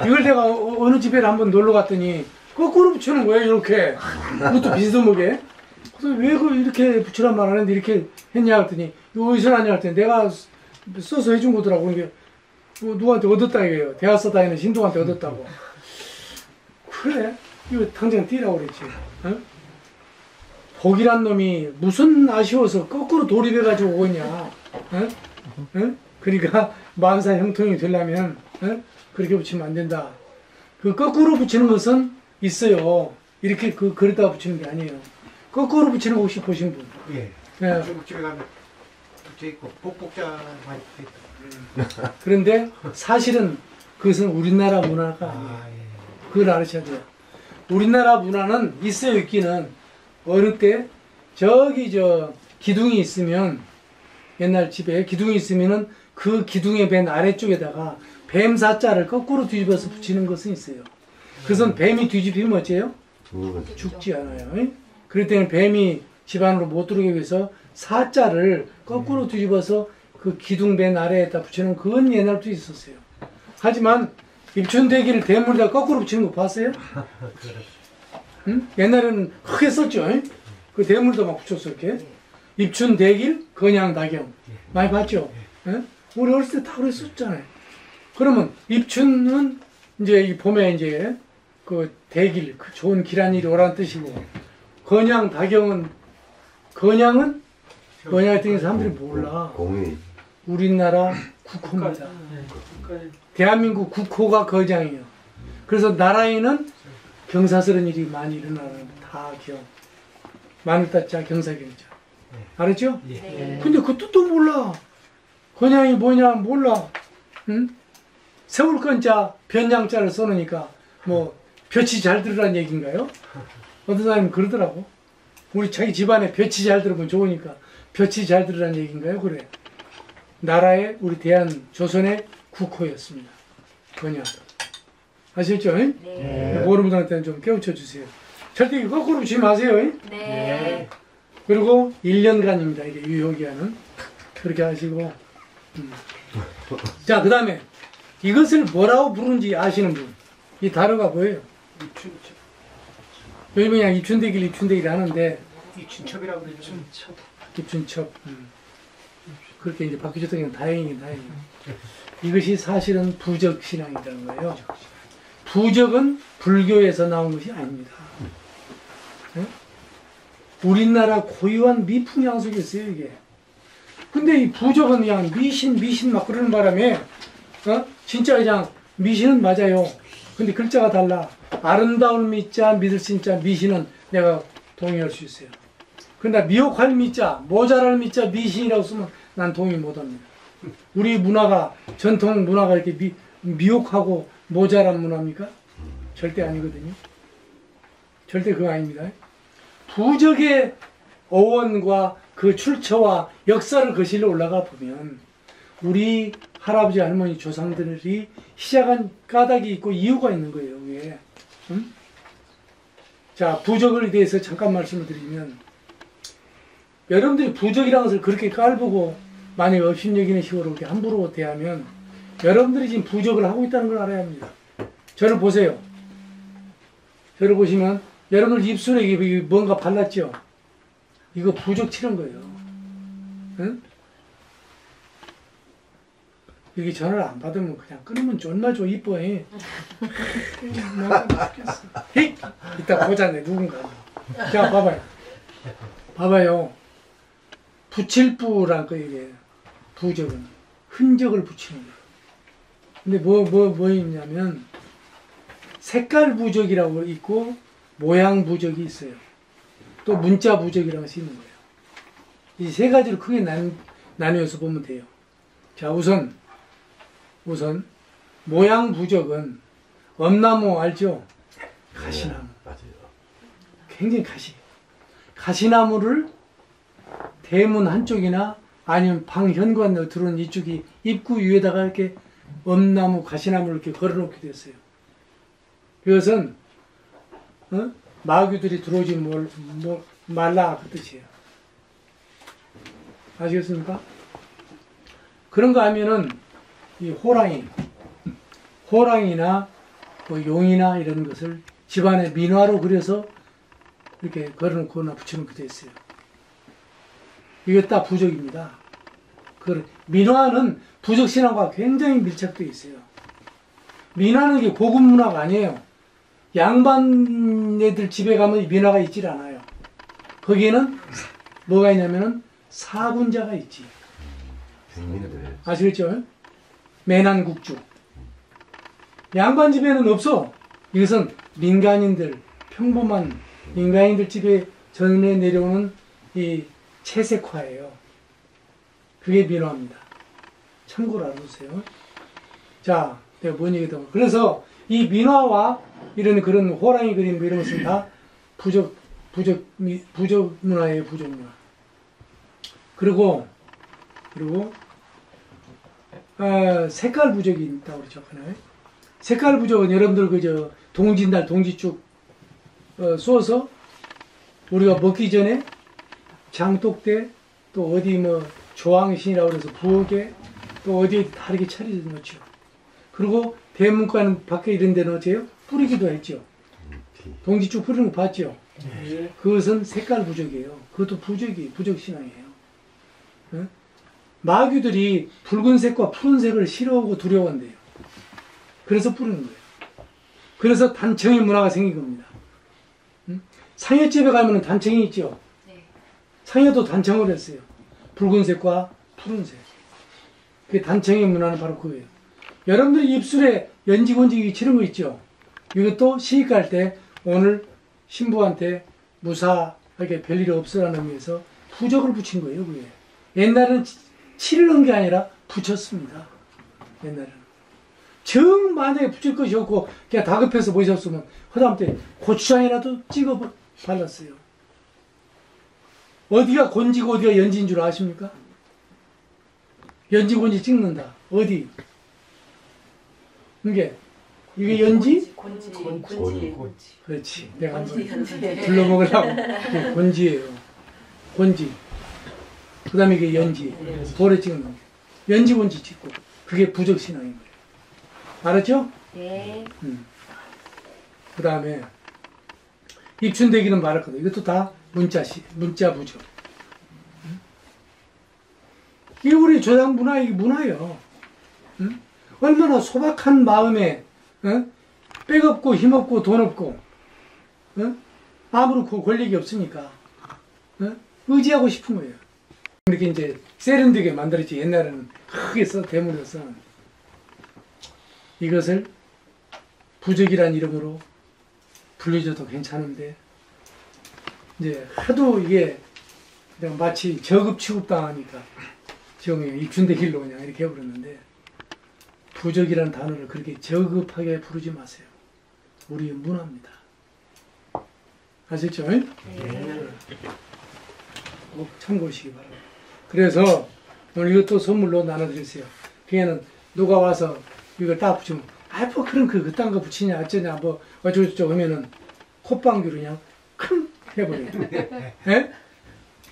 이걸 내가 어느 집에 한번 놀러 갔더니 거꾸로 붙이는 거예요, 이렇게. 그것도 비스듬하게. 그래서 왜 그 이렇게 붙이란 말 안 했는데 이렇게 했냐 했더니 이거 어디서 나냐 했더니 내가 써서 해준 거더라고. 이게 뭐 누구한테 얻었다 이거예요. 대학서 다니는 신동한테 얻었다고. 그래? 이거 당장 띄라고 그랬지. 어? 복이란 놈이 무슨 아쉬워서 거꾸로 돌입해가지고 오겠냐. 어? 어? 그러니까 만사 형통이 되려면 어? 그렇게 붙이면 안 된다. 그 거꾸로 붙이는 것은 있어요. 이렇게 그릇다가 붙이는 게 아니에요. 거꾸로 붙이는 거 혹시 보신 분? 예. 네. 중국집에 가면 붙여 있고 복복자 많이 붙어 있다. 그런데 사실은 그것은 우리나라 문화가 아니에요. 아 예. 그걸 알으셔야 돼요. 우리나라 문화는 있어요, 있기는. 어느 때 저기 기둥이 있으면 옛날 집에 기둥이 있으면은 그 기둥의 맨 아래쪽에다가 뱀 사자를 거꾸로 뒤집어서 붙이는 것은 있어요. 그것은 뱀이 뒤집히면 어째요? 죽지 않아요. 그럴 때는 뱀이 집 안으로 못 들어오기 위해서 사자를 거꾸로 뒤집어서 그 기둥 맨 아래에다 붙이는 그건 옛날부터 있었어요. 하지만 입춘대기를 대문에다 거꾸로 붙이는 거 봤어요? 응? 옛날에는 크게 썼죠. 그 대문에다 막 붙였어 이렇게. 입춘대길, 건양다경 많이 봤죠? 응? 우리 어렸을 때 다 그랬었잖아요. 그러면 입춘은 이제 이 봄에 이제 그 대길, 그 좋은 길한 일이 오라는 뜻이고, 건양다경은 건양에 등에 사람들이 몰라. 공이 우리나라 국호입니다. 대한민국 국호가 거장이에요. 그래서 나라에는 경사스러운 일이 많이 일어나는 다 경. 마늘따자 경사경자. 알았죠? 네. 근데 그 뜻도 몰라. 건양이 뭐냐 몰라. 응? 세울건자 변양자를 써놓으니까 뭐 볕이 잘 들으란 얘기인가요? 어떤 사람은 그러더라고. 우리 자기 집안에 볕이 잘 들으면 좋으니까 볕이 잘 들으란 얘기인가요? 그래. 나라의 우리 대한 조선의 국호였습니다. 건양. 아셨죠? 네. 모르는 분한테는 좀 깨우쳐 주세요. 절대 이거 거꾸로 붙이지 마세요. 네. 그리고 1년간입니다. 이게 유효기한은. 그렇게 하시고. 자, 그 다음에 이것을 뭐라고 부르는지 아시는 분. 이 단어가 뭐예요? 입춘첩. 요즘에 그냥 입춘대길 하는데 입춘첩이라고 그러죠. 입춘첩. 그렇게 이제 바뀌셨다는 게 다행이긴 다행이에요. 이것이 사실은 부적신앙이라는 거예요. 부적은 불교에서 나온 것이 아닙니다. 네? 우리나라 고유한 미풍 양속이었어요, 이게. 근데 이 부적은 그냥 미신 막 그러는 바람에, 진짜 그냥 미신은 맞아요. 근데 글자가 달라. 아름다울 미자, 믿을 신자, 미신은 내가 동의할 수 있어요. 그러나 미혹할 미자, 모자랄 미자, 미신이라고 쓰면 난 동의 못 합니다. 우리 문화가, 전통 문화가 이렇게 미혹하고 모자란 문화입니까? 절대 아니거든요. 절대 그거 아닙니다. 부적의 어원과 그 출처와 역사를 거실러 올라가 보면 우리 할아버지 할머니 조상들이 시작한 까닭이 있고 이유가 있는 거예요. 왜? 응? 자, 부적에 대해서 잠깐 말씀을 드리면 여러분들이 부적이라는 것을 그렇게 깔보고 만약에 업신여기는 식으로 이렇게 함부로 대하면 여러분들이 지금 부적을 하고 있다는 걸 알아야 합니다. 저를 보세요. 저를 보시면 여러분들 입술에 이게 뭔가 발랐죠? 이거 부적 치는 거예요. 응? 이렇게 전화를 안 받으면 그냥 끊으면 존나 좀 이뻐해. 이따 보자네 누군가. 자, 봐봐요. 봐봐요. 부칠부란 거 이게. 부적은 흔적을 붙이는 거예요. 근데 뭐 있냐면 색깔 부적이라고 있고 모양 부적이 있어요. 또 문자 부적이라고 쓰이는 거예요. 이 세 가지로 크게 나뉘어서 보면 돼요. 자, 우선 모양 부적은 엄나무 알죠? 가시나무. 맞아요. 굉장히 가시나무를 대문 한쪽이나 아니면 방 현관으로 들어오는 이쪽이 입구 위에다가 이렇게 엄나무, 가시나무를 이렇게 걸어놓게 됐어요. 이것은 마귀들이 들어오지 말라 그 뜻이에요. 아시겠습니까? 그런 거 하면은 이 호랑이나 뭐 용이나 이런 것을 집안에 민화로 그려서 이렇게 걸어놓거나 붙여놓게 돼 있어요. 이게 다 부적입니다. 민화는 부적 신앙과 굉장히 밀착되어 있어요. 민화는 이게 고급 문화가 아니에요. 양반 애들 집에 가면 민화가 있질 않아요. 거기에는 뭐가 있냐면은 사군자가 있지. 아시겠죠? 매난국주. 양반 집에는 없어. 이것은 민간인들, 평범한 민간인들 집에 전해 내려오는 이 채색화예요. 그게 민화입니다. 참고로 알아두세요. 자, 내가 뭔 얘기도. 그래서 이 민화와 이런 그런 호랑이 그림 이런 것은 다 부적 문화예요. 부적 문화. 그리고 색깔 부적이 있다고 그러죠. 색깔 부적은 여러분들 그저 동짓날 동짓죽 쏘서 우리가 먹기 전에 장독대 또 어디 뭐 조항신이라고 그래서 부엌에 또 어디에 다르게 차려져 놓죠. 그리고 대문간 밖에 이런 데 넣어줘요. 뿌리기도 했죠. 동짓죽 뿌리는 거 봤죠. 그것은 색깔 부적이에요. 그것도 부적 신앙이에요. 마귀들이 붉은색과 푸른색을 싫어하고 두려워한대요. 그래서 뿌리는 거예요. 그래서 단청의 문화가 생긴 겁니다. 상여집에 가면 단청이 있죠. 상여도 단청을 했어요. 붉은색과 푸른색. 그 단청의 문화는 바로 그거예요. 여러분들이 입술에 연지곤지 치는 거 있죠. 이것도 시집 갈 때 오늘 신부한테 무사하게 별일이 없으라는 의미에서 부적을 붙인 거예요. 그게. 옛날에는 치르는 게 아니라 붙였습니다. 옛날에는. 정 만약에 붙일 것이 없고 그냥 다급해서 모셨으면 허다음때 고추장이라도 찍어 발랐어요. 어디가 곤지고 어디가 연지인 줄 아십니까? 연지곤지 찍는다. 어디? 이게 연지? 곤지. 그렇지. 내가 한번 불러먹으려고. 곤지예요. 곤지. 그 다음에 이게 연지. 볼에 찍는 거. 연지곤지 찍고. 그게 부적신앙인 거예요. 알았죠? 네. 그 다음에 입춘대기는 말했거든. 이것도 다 문자 부적. 이게 우리 조상 문화, 이게 문화예요. 얼마나 소박한 마음에, 백 없고 힘 없고 돈 없고, 아무런 권력이 없으니까, 의지하고 싶은 거예요. 이렇게 이제 세련되게 만들었지. 옛날에는 크게 대문에서 이것을 부적이란 이름으로 불려줘도 괜찮은데, 이제 하도 이게 그냥 마치 저급 취급당하니까 지금 입춘대길로 그냥 이렇게 해버렸는데, 부적이라는 단어를 그렇게 저급하게 부르지 마세요. 우리의 문화입니다. 아셨죠? 네. 꼭 참고하시기 바랍니다. 그래서 오늘 이것도 선물로 나눠드렸어요. 그게는 누가 와서 이걸 딱 붙이면 뭐 그런 그딴 거 붙이냐 어쩌냐 뭐 어쩌고저쩌고 하면은 콧방귀로 그냥 큰 해버려요. 예?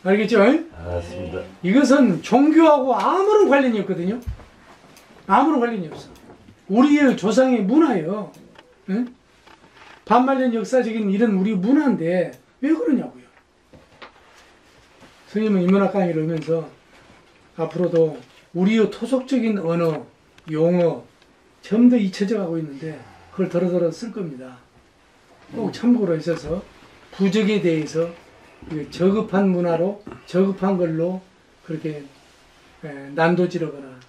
알겠죠? 알았습니다. 이것은 종교하고 아무런 관련이 없거든요. 아무런 관련이 없어. 우리의 조상의 문화예요. 예? 반말년 역사적인 이런 우리 문화인데 왜 그러냐고요. 스님은 인문학 강의를 하면서 앞으로도 우리의 토속적인 언어, 용어 전부 다 잊혀져 가고 있는데 그걸 더러더러 쓸 겁니다. 꼭 참고로 있어서 부적에 대해서 저급한 문화로 저급한 걸로 그렇게 난도질하거나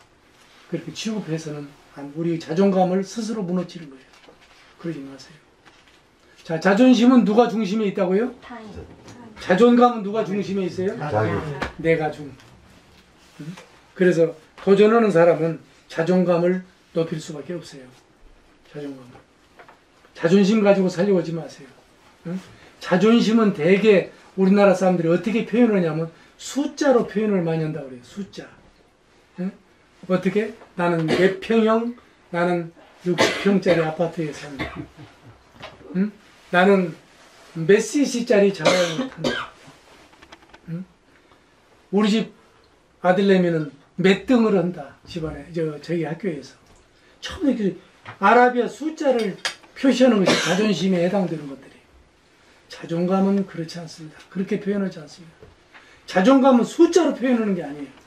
그렇게 취급해서는 우리 자존감을 스스로 무너뜨리는 거예요. 그러지 마세요. 자, 자존심은 누가 중심에 있다고요? 자존감은 누가 중심에 있어요? 자기. 내가 중. 그래서 도전하는 사람은 자존감을 높일 수밖에 없어요. 자존감. 자존심 가지고 살려고 하지 마세요. 자존심은 대개 우리나라 사람들이 어떻게 표현하냐면 숫자로 표현을 많이 한다고 그래요. 숫자. 어떻게? 나는 몇 평형, 나는 60평짜리 아파트에 산다. 나는 몇 cc짜리 자가용을 탄다. 우리 집 아들내미는 몇 등을 한다. 집안에, 저희 학교에서. 처음에 그 아라비아 숫자를 표시하는 것이 자존심에 해당되는 것들이. 자존감은 그렇지 않습니다. 그렇게 표현하지 않습니다. 자존감은 숫자로 표현하는 게 아니에요.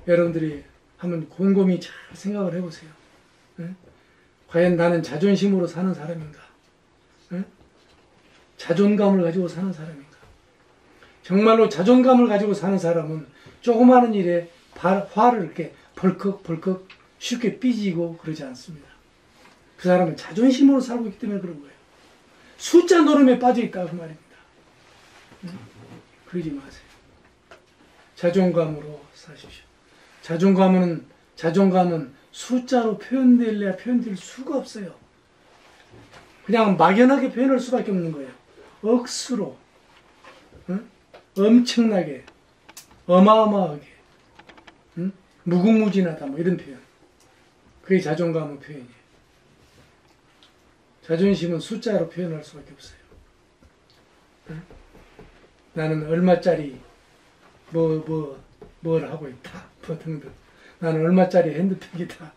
여러분들이 한번 곰곰이 잘 생각을 해보세요. 과연 나는 자존심으로 사는 사람인가? 자존감을 가지고 사는 사람인가? 정말로 자존감을 가지고 사는 사람은 조그마한 일에 화를 이렇게 벌컥벌컥 쉽게 삐지고 그러지 않습니다. 그 사람은 자존심으로 살고 있기 때문에 그런 거예요. 숫자 노름에 빠져있다 그 말입니다. 그러지 마세요. 자존감으로 사십시오. 자존감은 숫자로 표현될래야 표현될 수가 없어요. 그냥 막연하게 표현할 수밖에 없는 거예요. 억수로, 엄청나게, 어마어마하게, 무궁무진하다 뭐 이런 표현. 그게 자존감의 표현이에요. 자존심은 숫자로 표현할 수밖에 없어요. 나는 얼마짜리 뭘 하고 있다. 뭐 등등. 나는 얼마짜리 핸드백이다.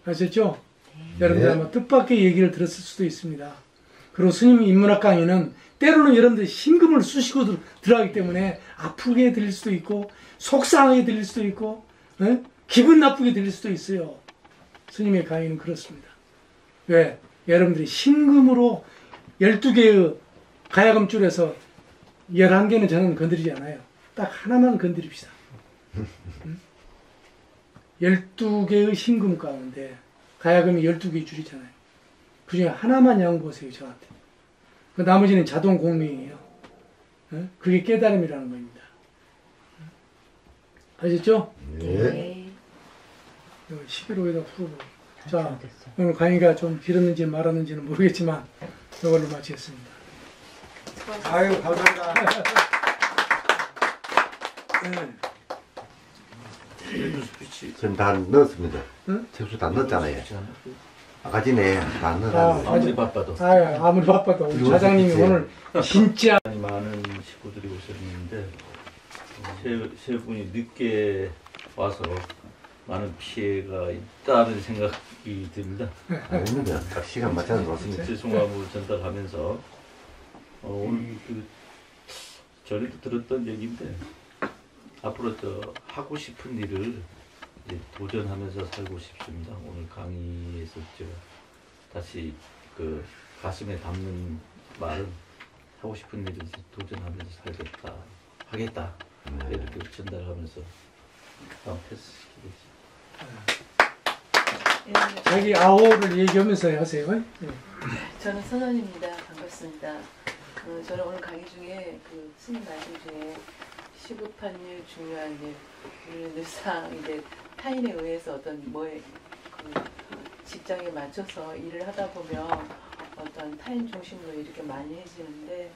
아셨죠? 여러분들 아마 뜻밖의 얘기를 들었을 수도 있습니다. 그리고 스님 인문학 강의는 때로는 여러분들이 심금을 쑤시고 들어가기 때문에 아프게 들릴 수도 있고 속상하게 들릴 수도 있고 기분 나쁘게 들릴 수도 있어요. 스님의 강의는 그렇습니다. 왜? 여러분들이 심금으로 12개의 가야금줄에서 11개는 저는 건드리지 않아요. 딱 하나만 건드립시다. 12개의 심금 가운데 가야금이 12개의 줄이잖아요. 그 중에 하나만 양보하세요, 저한테. 그 나머지는 자동 공명이에요. 그게 깨달음이라는 겁니다. 아셨죠? 네. 11호에다 풀어보고. 자, 오늘 강의가 좀 길었는지 말았는지는 모르겠지만 이걸로 마치겠습니다. 아유, 감사합니다. 전 다 넣었습니다. 응? 책수 다 넣었잖아요. 아까 전에 다 넣었는데. 아무리 바빠도 아무리 바빠도 우리 사장님이 오늘 진짜 많은 식구들이 오셨는데 세 분이 늦게 와서 많은 피해가 있다는 생각이 듭니다. 아닙니다. 딱 시간 맞춰서 왔습니다. 죄송함을 전달하면서 오늘 전에도 들었던 얘기인데 앞으로 하고 싶은 일을 이제 도전하면서 살고 싶습니다. 오늘 강의에서 제가 다시 그 가슴에 담는 말은 하고 싶은 일을 도전하면서 살겠다, 하겠다 이렇게 전달하면서 다음 패스 시키겠습니다. 자기 아호를 얘기하면서 하세요. 네. 저는 선원입니다. 반갑습니다. 저는 오늘 강의 중에 그 스님 말씀 중에 시급한 일, 중요한 일, 우리는 늘상 이제 타인에 의해서 어떤 직장에 맞춰서 일을 하다 보면 어떤 타인 중심으로 이렇게 많이 해지는데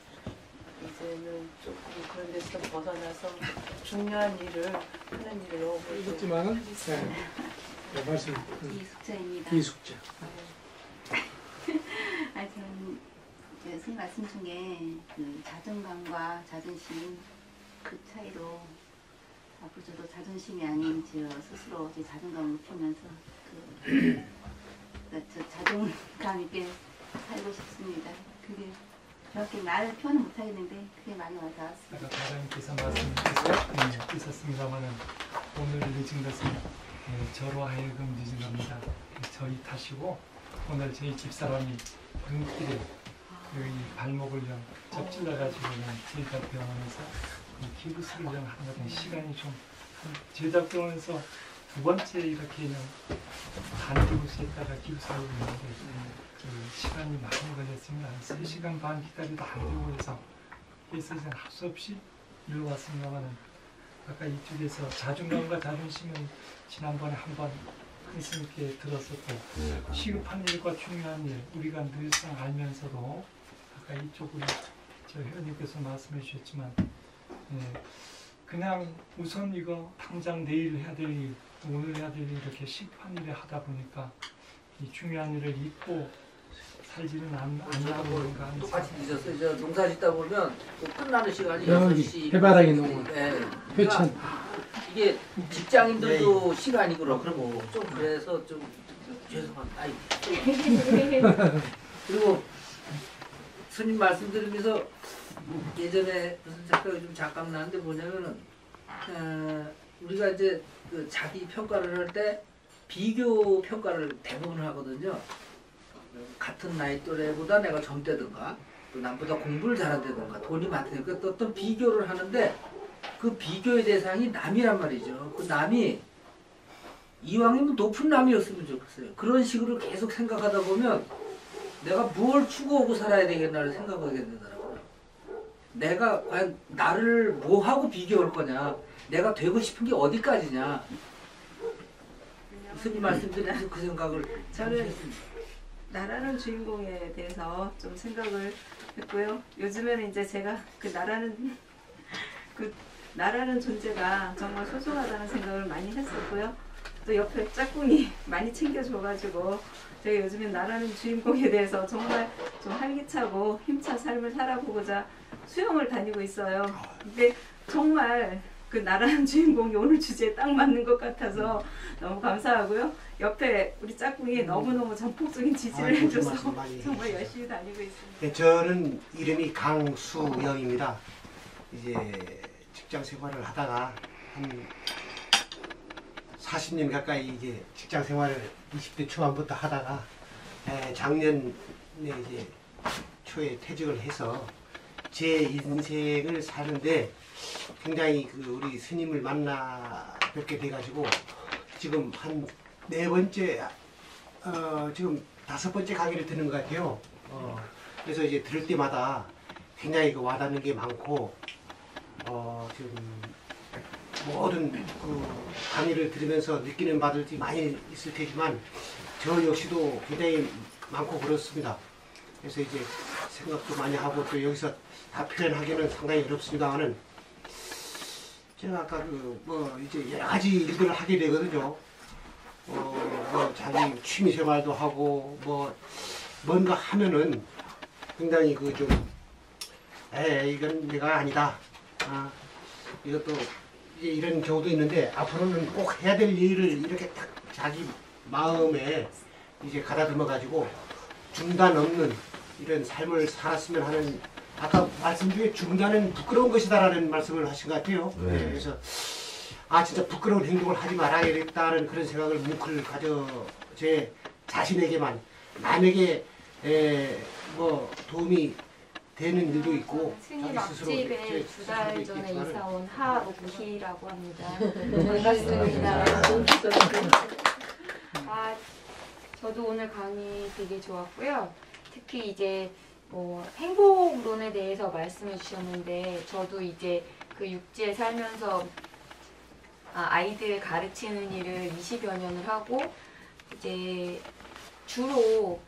이제는 조금 그런 데서 좀 벗어나서 중요한 일을 하는 일로 그렇지만은 네, 말씀 이숙자입니다. 이숙자. 저는 선생님 말씀 중에 그 자존감과 자존심 그 차이로 앞으로 저도 자존심이 아닌 저 스스로 제 자존감을 높이면서 저 자존감 있게 살고 싶습니다. 그게 정확히 말을 표현을 못하겠는데 그게 많이 와닿았습니다. 아까 과장님께서 말씀해 주셨습니다만 오늘 늦은 것은 저로 하여금 늦은 겁니다. 저희 탓이고 오늘 저희 집사람이 등길에 이 발목을 좀 접질러가지고 저희가 병원에서 이 기부스를 좀 하거든요. 시간이 좀 저희가 병원에서 두 번째 이렇게 반기부스에다가 기부스하고 있는데 그 시간이 많이 걸렸습니다. 한 3시간 반 기다리도 안 되고 해서 그래서 이제 할 수 없이 일로 왔습니다만은 아까 이쪽에서 자존감과 자존심은 지난번에 한번 스님께 들었었고 시급한 일과 중요한 일 우리가 늘상 알면서도 아까 이쪽으로 저 회원님께서 말씀해 주셨지만 그냥 우선 이거 당장 내일 해야 될 일, 오늘 해야 될 일 이렇게 시급한 일을 하다 보니까 이 중요한 일을 잊고 살지는 않나보니까 똑같이 늦었어요. 저 농사 짓다 보면 또 끝나는 시간이 여기 6시. 해바라기 농원 네. 회천. 이게 직장인들도 시간이 그렇고 좀 그래서 좀 죄송합니다. 아이. 그리고 스님 말씀 들으면서 예전에 무슨 생각이 좀 잠깐 나는데 뭐냐면은 우리가 이제 그 자기 평가를 할 때 비교 평가를 대부분 하거든요. 같은 나이 또래보다 내가 젊다든가 또 남보다 공부를 잘한다든가 돈이 많다든가 또 어떤 비교를 하는데 그 비교의 대상이 남이란 말이죠. 그 남이 이왕이면 높은 남이었으면 좋겠어요. 그런 식으로 계속 생각하다 보면 내가 뭘 추구하고 살아야 되겠나를 생각하게 되더라고요. 내가 과연 나를 뭐하고 비교할 거냐, 내가 되고 싶은 게 어디까지냐. 스님 말씀드려서 그 생각을 저는 했습니다. 나라는 주인공에 대해서 좀 생각을 했고요. 요즘에는 이제 제가 그 나라는 존재가 정말 소중하다는 생각을 많이 했었고요. 또 옆에 짝꿍이 많이 챙겨줘가지고 제가 요즘엔 나라는 주인공에 대해서 정말 좀 활기차고 힘찬 삶을 살아보고자 수영을 다니고 있어요. 근데 정말 그 나라는 주인공이 오늘 주제에 딱 맞는 것 같아서 너무 감사하고요. 옆에 우리 짝꿍이 너무너무 전폭적인 지지를 해줘서 정말 열심히 다니고 있습니다. 네, 저는 이름이 강수영입니다. 이제 직장 생활을 하다가 한 40년 가까이 이제 직장 생활을 20대 초반부터 하다가 작년에 이제 초에 퇴직을 해서 제 인생을 사는데 굉장히 그 우리 스님을 만나 뵙게 돼가지고 지금 한 4번째 지금 5번째 강의를 듣는 것 같아요. 그래서 이제 들을 때마다 굉장히 그 와닿는 게 많고 지금 모든 그 강의를 들으면서 느끼는 바들이 많이 있을 테지만 저 역시도 굉장히 많고 그렇습니다. 그래서 이제 생각도 많이 하고 또 여기서 다 표현하기는 상당히 어렵습니다만은 제가 아까 이제 여러 가지 일들을 하게 되거든요. 자기 취미 생활도 하고 뭔가 하면은 굉장히 이건 내가 아니다. 이것도 이제 이런 경우도 있는데 앞으로는 꼭 해야 될 일을 이렇게 딱 자기 마음에 이제 가다듬어 가지고 중단 없는 이런 삶을 살았으면 하는 아까 말씀 중에 중단은 부끄러운 것이다라는 말씀을 하신 것 같아요. 네. 그래서 진짜 부끄러운 행동을 하지 말아야겠다는 그런 생각을 뭉클 가져 제 자신에게만 남에게 도움이 되는 일도 있고 스님 자기 스스로 앞집에 2달 전에 있겠지만은 이사 온 하옥희라고 합니다. 반갑습니다. 저도 오늘 강의 되게 좋았고요. 특히 이제 행복론에 대해서 말씀해 주셨는데 저도 이제 그 육지에 살면서 아이들 가르치는 일을 20여 년을 하고 이제 주로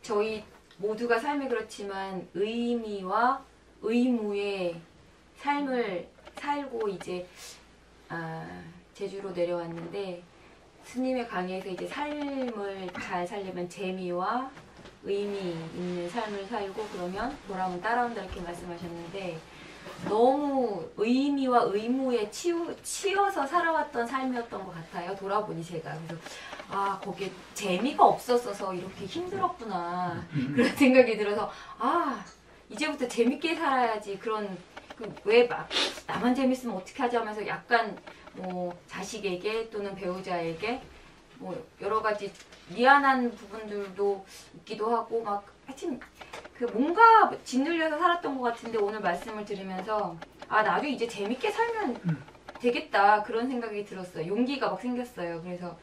저희 모두가 삶이 그렇지만 의미와 의무의 삶을 살고 이제 제주로 내려왔는데 스님의 강의에서 이제 삶을 잘 살려면 재미와 의미 있는 삶을 살고 그러면 보람은 따라온다 이렇게 말씀하셨는데 너무 의미와 의무에 치여서 살아왔던 삶이었던 것 같아요. 돌아보니 제가. 그래서 거기에 재미가 없었어서 이렇게 힘들었구나 그런 생각이 들어서 이제부터 재밌게 살아야지 그런 왜 막 나만 재밌으면 어떻게 하지 하면서 약간 자식에게 또는 배우자에게 여러 가지 미안한 부분들도 있기도 하고 막 하여튼 그 뭔가 짓눌려서 살았던 것 같은데 오늘 말씀을 들으면서 아 나도 이제 재밌게 살면 되겠다 그런 생각이 들었어요. 용기가 막 생겼어요. 그래서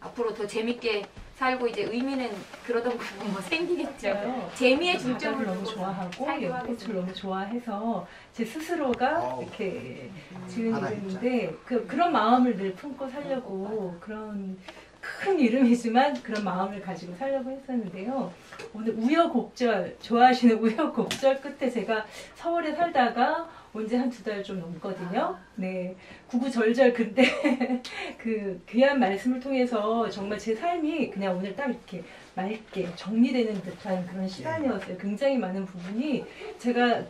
앞으로 더 재밌게 살고 이제 의미는 그러던 부분 뭐 생기겠죠. 재미에 중점을 너무 두고 좋아하고 살고 연꽃을 하겠습니다. 너무 좋아해서 제 스스로가 이렇게 지은 이름인데 그런 마음을 늘 품고 살려고 그런 큰 이름이지만 그런 마음을 가지고 살려고 했었는데요. 오늘 우여곡절 좋아하시는 우여곡절 끝에 제가 서울에 살다가 온 지 한 2달 좀 넘거든요. 네, 구구절절 근데 그 귀한 말씀을 통해서 정말 제 삶이 그냥 오늘 딱 이렇게 맑게 정리되는 듯한 그런 시간이었어요. 굉장히 많은 부분이 제가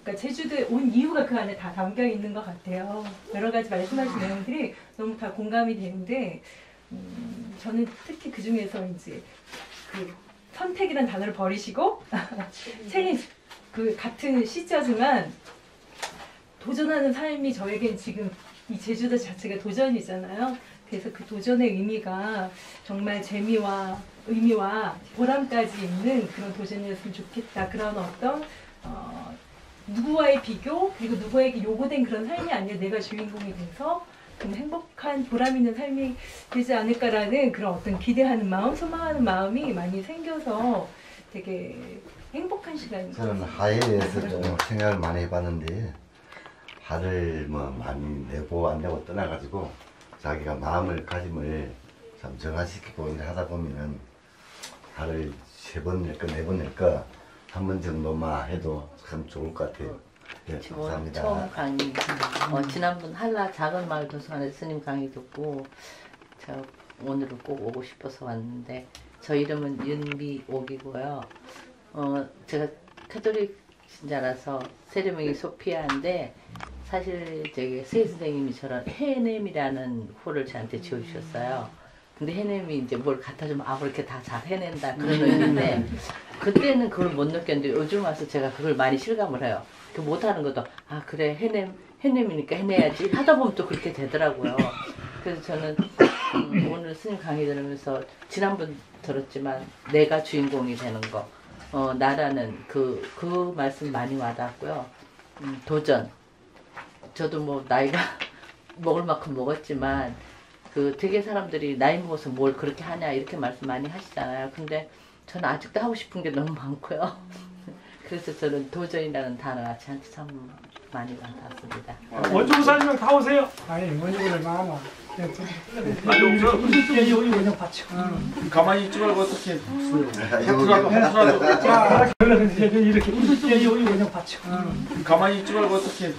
그러니까 제주도에 온 이유가 그 안에 다 담겨 있는 것 같아요. 여러 가지 말씀하신 내용들이 너무 다 공감이 되는데 저는 특히 그 중에서 이제 그 선택이라는 단어를 버리시고 챌린지 그 같은 시자지만 도전하는 삶이 저에겐 지금 이 제주도 자체가 도전이잖아요. 그래서 그 도전의 의미가 정말 재미와 의미와 보람까지 있는 그런 도전이었으면 좋겠다. 그런 어떤 누구와의 비교 그리고 누구에게 요구된 그런 삶이 아니라 내가 주인공이 돼서 좀 행복한 보람 있는 삶이 되지 않을까라는 그런 어떤 기대하는 마음, 소망하는 마음이 많이 생겨서 되게 행복한 시간인 것 저는 그렇죠. 하에 대해서 좀 생각을 많이 해봤는데 화를 뭐 많이 내고 안 내고 떠나가지고 자기가 마음을 가짐을 참 정화시키고 이제 하다 보면은 화를 3번 낼까 4번 낼까 1번 정도만 해도 참 좋을 것 같아요. 네, 감사합니다. 처음 강의 지난번 한라 작은 마을 도서관에 스님 강의 듣고 제가 오늘은 꼭 오고 싶어서 왔는데 저 이름은 윤미옥이고요. 제가 카톨릭 신자라서 세례명이 소피아인데 사실 저기 세 선생님이 저런 해냄이라는 호를 저한테 지어주셨어요. 근데 해냄이 이제 뭘 갖다 주면 아 그렇게 다 잘 해낸다 그런 의미인데 그때는 그걸 못 느꼈는데 요즘 와서 제가 그걸 많이 실감을 해요. 그 못하는 것도 아 그래 해냄이니까 해내야지 하다 보면 또 그렇게 되더라고요. 그래서 저는 오늘 스님 강의 들으면서 지난번 들었지만 내가 주인공이 되는 거 나라는 그 말씀 많이 와닿았고요. 도전 저도 뭐 나이가 먹을 만큼 먹었지만 그 되게 사람들이 나이 먹어서 뭘 그렇게 하냐 이렇게 말씀 많이 하시잖아요. 근데 저는 아직도 하고 싶은 게 너무 많고요. 그래서 저는 도전이라는 단어가 저한테 참 많이 와닿았습니다. 원주 부사님은 다 오세요. 아니 원주분들 많아. 아니 여기 그냥 받쳐. 가만히 있지 말고 어떻게 자, 이렇게 여기 그냥 받쳐. 가만히 있지 말고 어떻게